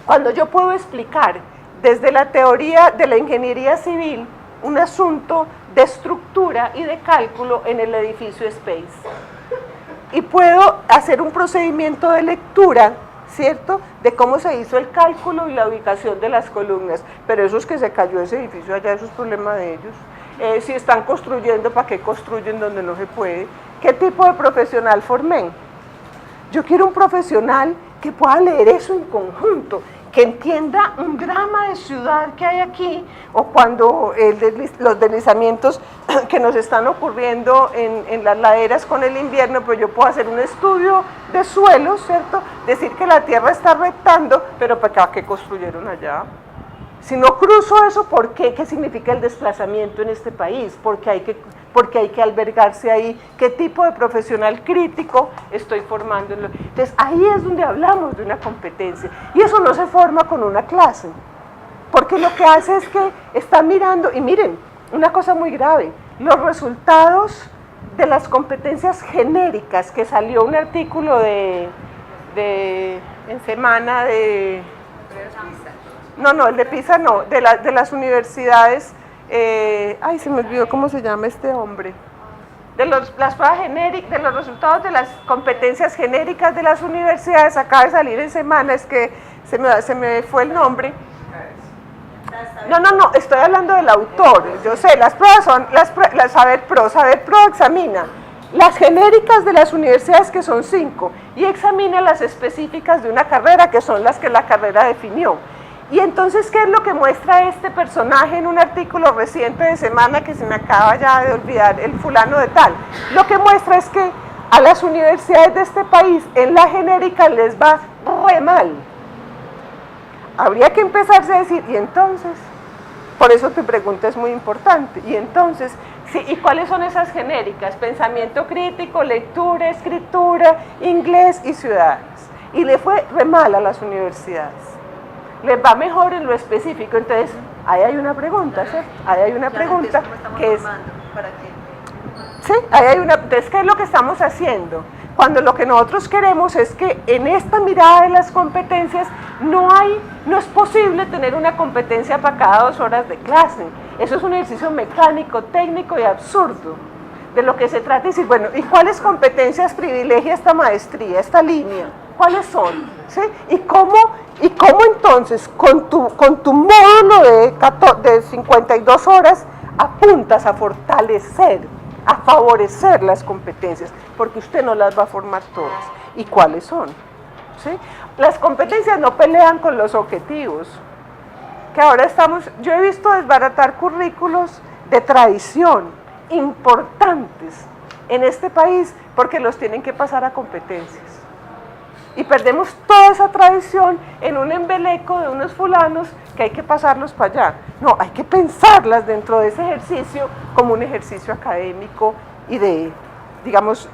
cuando yo puedo explicar desde la teoría de la ingeniería civil un asunto de estructura y de cálculo en el edificio Space. Y puedo hacer un procedimiento de lectura, ¿cierto?, de cómo se hizo el cálculo y la ubicación de las columnas. Pero eso es que se cayó ese edificio allá, eso es problema de ellos. Si están construyendo, ¿para qué construyen donde no se puede? ¿Qué tipo de profesional formé? Yo quiero un profesional que pueda leer eso en conjunto, que entienda un drama de ciudad que hay aquí, o cuando los deslizamientos que nos están ocurriendo en las laderas con el invierno, pues yo puedo hacer un estudio de suelos, ¿cierto? Decir que la tierra está reptando, pero ¿para qué construyeron allá? Si no cruzo eso, ¿por qué? ¿Qué significa el desplazamiento en este país? Porque hay que albergarse ahí. ¿Qué tipo de profesional crítico estoy formando? Entonces, ahí es donde hablamos de una competencia. Y eso no se forma con una clase. Porque lo que hace es que está mirando, y miren, una cosa muy grave, los resultados de las competencias genéricas, que salió un artículo en semana de... No, el de PISA no, de las universidades, se me olvidó cómo se llama este hombre, las pruebas genéricas, de los resultados de las competencias genéricas de las universidades, acaba de salir en semana, es que se me fue el nombre. No, estoy hablando del autor, yo sé, las pruebas son, Saber Pro examina las genéricas de las universidades, que son 5, y examina las específicas de una carrera, que son las que la carrera definió. Y entonces, ¿qué es lo que muestra este personaje en un artículo reciente de semana que se me acaba ya de olvidar, el fulano de tal? Lo que muestra es que a las universidades de este país, en la genérica, les va re mal. Habría que empezarse a decir, y entonces, por eso tu pregunta es muy importante, y entonces, sí, ¿y cuáles son esas genéricas? Pensamiento crítico, lectura, escritura, inglés y ciudades. Y le fue re mal a las universidades. Les va mejor en lo específico. Entonces, ahí hay una pregunta, ¿sí? Ahí hay una pregunta que es... Sí, ahí hay una... Entonces, ¿qué es lo que estamos haciendo? Cuando lo que nosotros queremos es que en esta mirada de las competencias no es posible tener una competencia para cada 2 horas de clase. Eso es un ejercicio mecánico, técnico y absurdo. De lo que se trata es decir, bueno, ¿y cuáles competencias privilegia esta maestría, esta línea? ¿Cuáles son? ¿Sí? ¿Y cómo entonces con tu módulo de 52 horas apuntas a fortalecer, a favorecer las competencias? Porque usted no las va a formar todas. ¿Y cuáles son? ¿Sí? Las competencias no pelean con los objetivos. Que ahora yo he visto desbaratar currículos de tradición importantes, en este país porque los tienen que pasar a competencias. Y perdemos toda esa tradición en un embeleco de unos fulanos que hay que pasarlos para allá. No, hay que pensarlas dentro de ese ejercicio como un ejercicio académico y de, digamos,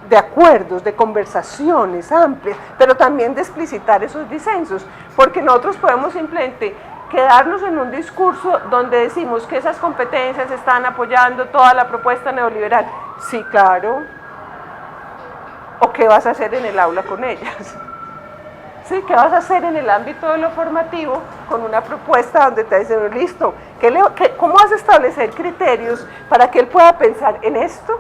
de acuerdos, de conversaciones amplias, pero también de explicitar esos disensos, porque nosotros podemos simplemente quedarnos en un discurso donde decimos que esas competencias están apoyando toda la propuesta neoliberal. Sí, claro. ¿O qué vas a hacer en el aula con ellas? ¿Sí? ¿Qué vas a hacer en el ámbito de lo formativo con una propuesta donde te dicen, listo, ¿cómo vas a establecer criterios para que él pueda pensar en esto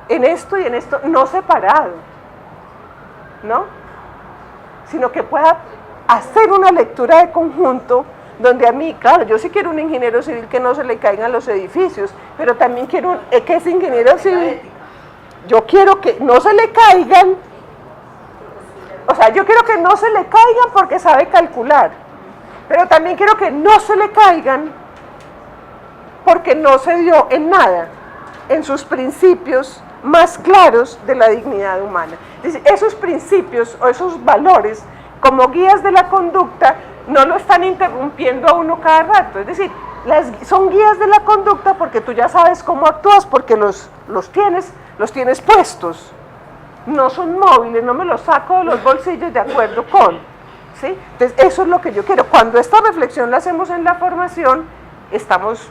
y en esto, no separado, ¿no? Sino que pueda hacer una lectura de conjunto donde a mí, claro, yo sí quiero un ingeniero civil que no se le caigan los edificios, pero también quiero que ese ingeniero civil, yo quiero que no se le caigan, o sea, yo quiero que no se le caigan porque sabe calcular, pero también quiero que no se le caigan porque no se dio en nada, en sus principios más claros de la dignidad humana. Es decir, esos principios o esos valores como guías de la conducta no lo están interrumpiendo a uno cada rato, es decir, son guías de la conducta porque tú ya sabes cómo actúas, porque los tienes puestos, no son móviles, no me los saco de los bolsillos de acuerdo con, ¿sí? Entonces eso es lo que yo quiero. Cuando esta reflexión la hacemos en la formación, estamos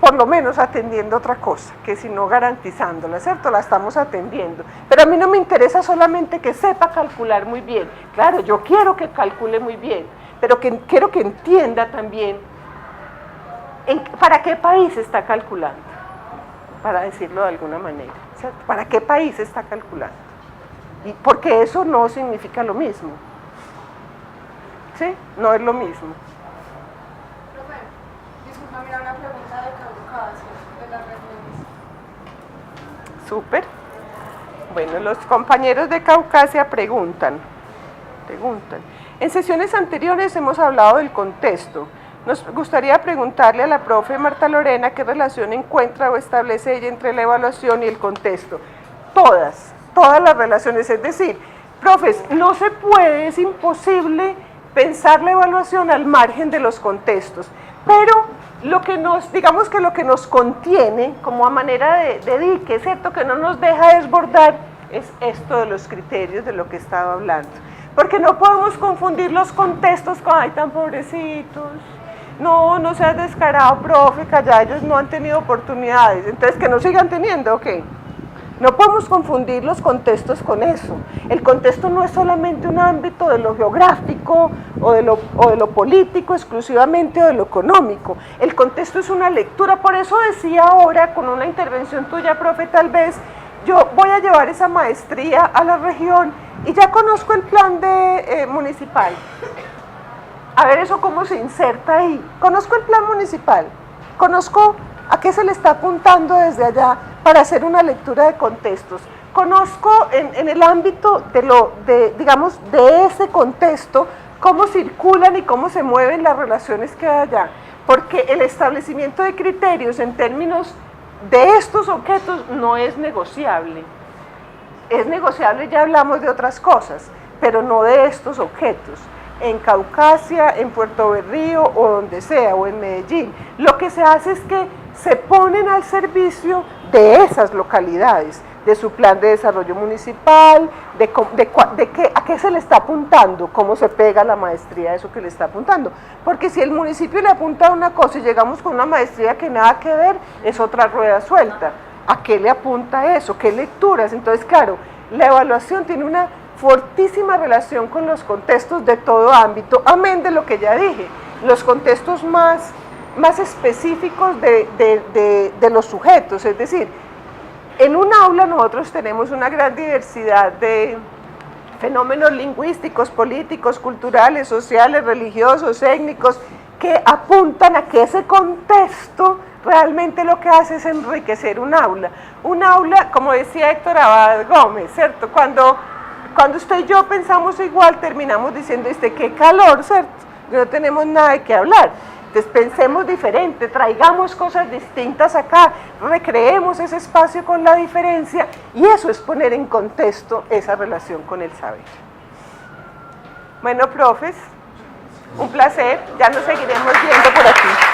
por lo menos atendiendo otra cosa, que si no garantizándola, ¿cierto? La estamos atendiendo. Pero a mí no me interesa solamente que sepa calcular muy bien. Claro, yo quiero que calcule muy bien, pero quiero que entienda también para qué país está calculando, para decirlo de alguna manera, ¿cierto? ¿Para qué país está calculando? Y porque eso no significa lo mismo, ¿sí? No es lo mismo. Disculpa, mira, una pregunta de Caucasia, de las regiones. Súper. Bueno, los compañeros de Caucasia preguntan. En sesiones anteriores hemos hablado del contexto. Nos gustaría preguntarle a la profe Marta Lorena qué relación encuentra o establece ella entre la evaluación y el contexto. Todas las relaciones, es decir, profes, no se puede, es imposible pensar la evaluación al margen de los contextos, pero digamos que lo que nos contiene como a manera de dique, ¿cierto? Que no nos deja desbordar, es esto de los criterios de lo que estaba hablando. Porque no podemos confundir los contextos con, ay, tan pobrecitos, no seas descarado, profe, que allá ellos no han tenido oportunidades, entonces que no sigan teniendo, ¿ok? No podemos confundir los contextos con eso. El contexto no es solamente un ámbito de lo geográfico o de lo político exclusivamente o de lo económico. El contexto es una lectura, por eso decía ahora con una intervención tuya, profe, tal vez, yo voy a llevar esa maestría a la región y ya conozco el plan municipal. A ver eso cómo se inserta ahí. Conozco el plan municipal, conozco a qué se le está apuntando desde allá para hacer una lectura de contextos. Conozco en el ámbito digamos, de ese contexto, cómo circulan y cómo se mueven las relaciones que hay allá. Porque el establecimiento de criterios en términos de estos objetos no es negociable. Es negociable, ya hablamos de otras cosas, pero no de estos objetos. En Caucasia, en Puerto Berrío o donde sea, o en Medellín, lo que se hace es que se ponen al servicio de esas localidades, de su plan de desarrollo municipal, a qué se le está apuntando, cómo se pega la maestría a eso que le está apuntando. Porque si el municipio le apunta a una cosa y llegamos con una maestría que nada que ver, es otra rueda suelta. ¿A qué le apunta eso? ¿Qué lecturas? Entonces, claro, la evaluación tiene una fortísima relación con los contextos de todo ámbito, amén de lo que ya dije, los contextos más específicos de los sujetos, es decir, en un aula nosotros tenemos una gran diversidad de fenómenos lingüísticos, políticos, culturales, sociales, religiosos, étnicos, que apuntan a que ese contexto realmente lo que hace es enriquecer un aula. Un aula, como decía Héctor Abad Gómez, ¿cierto? Cuando usted y yo pensamos igual, terminamos diciendo, qué calor, ¿cierto? No tenemos nada de qué hablar. Entonces pensemos diferente, traigamos cosas distintas acá, recreemos ese espacio con la diferencia, y eso es poner en contexto esa relación con el saber. Bueno, profes, un placer, ya nos seguiremos viendo por aquí.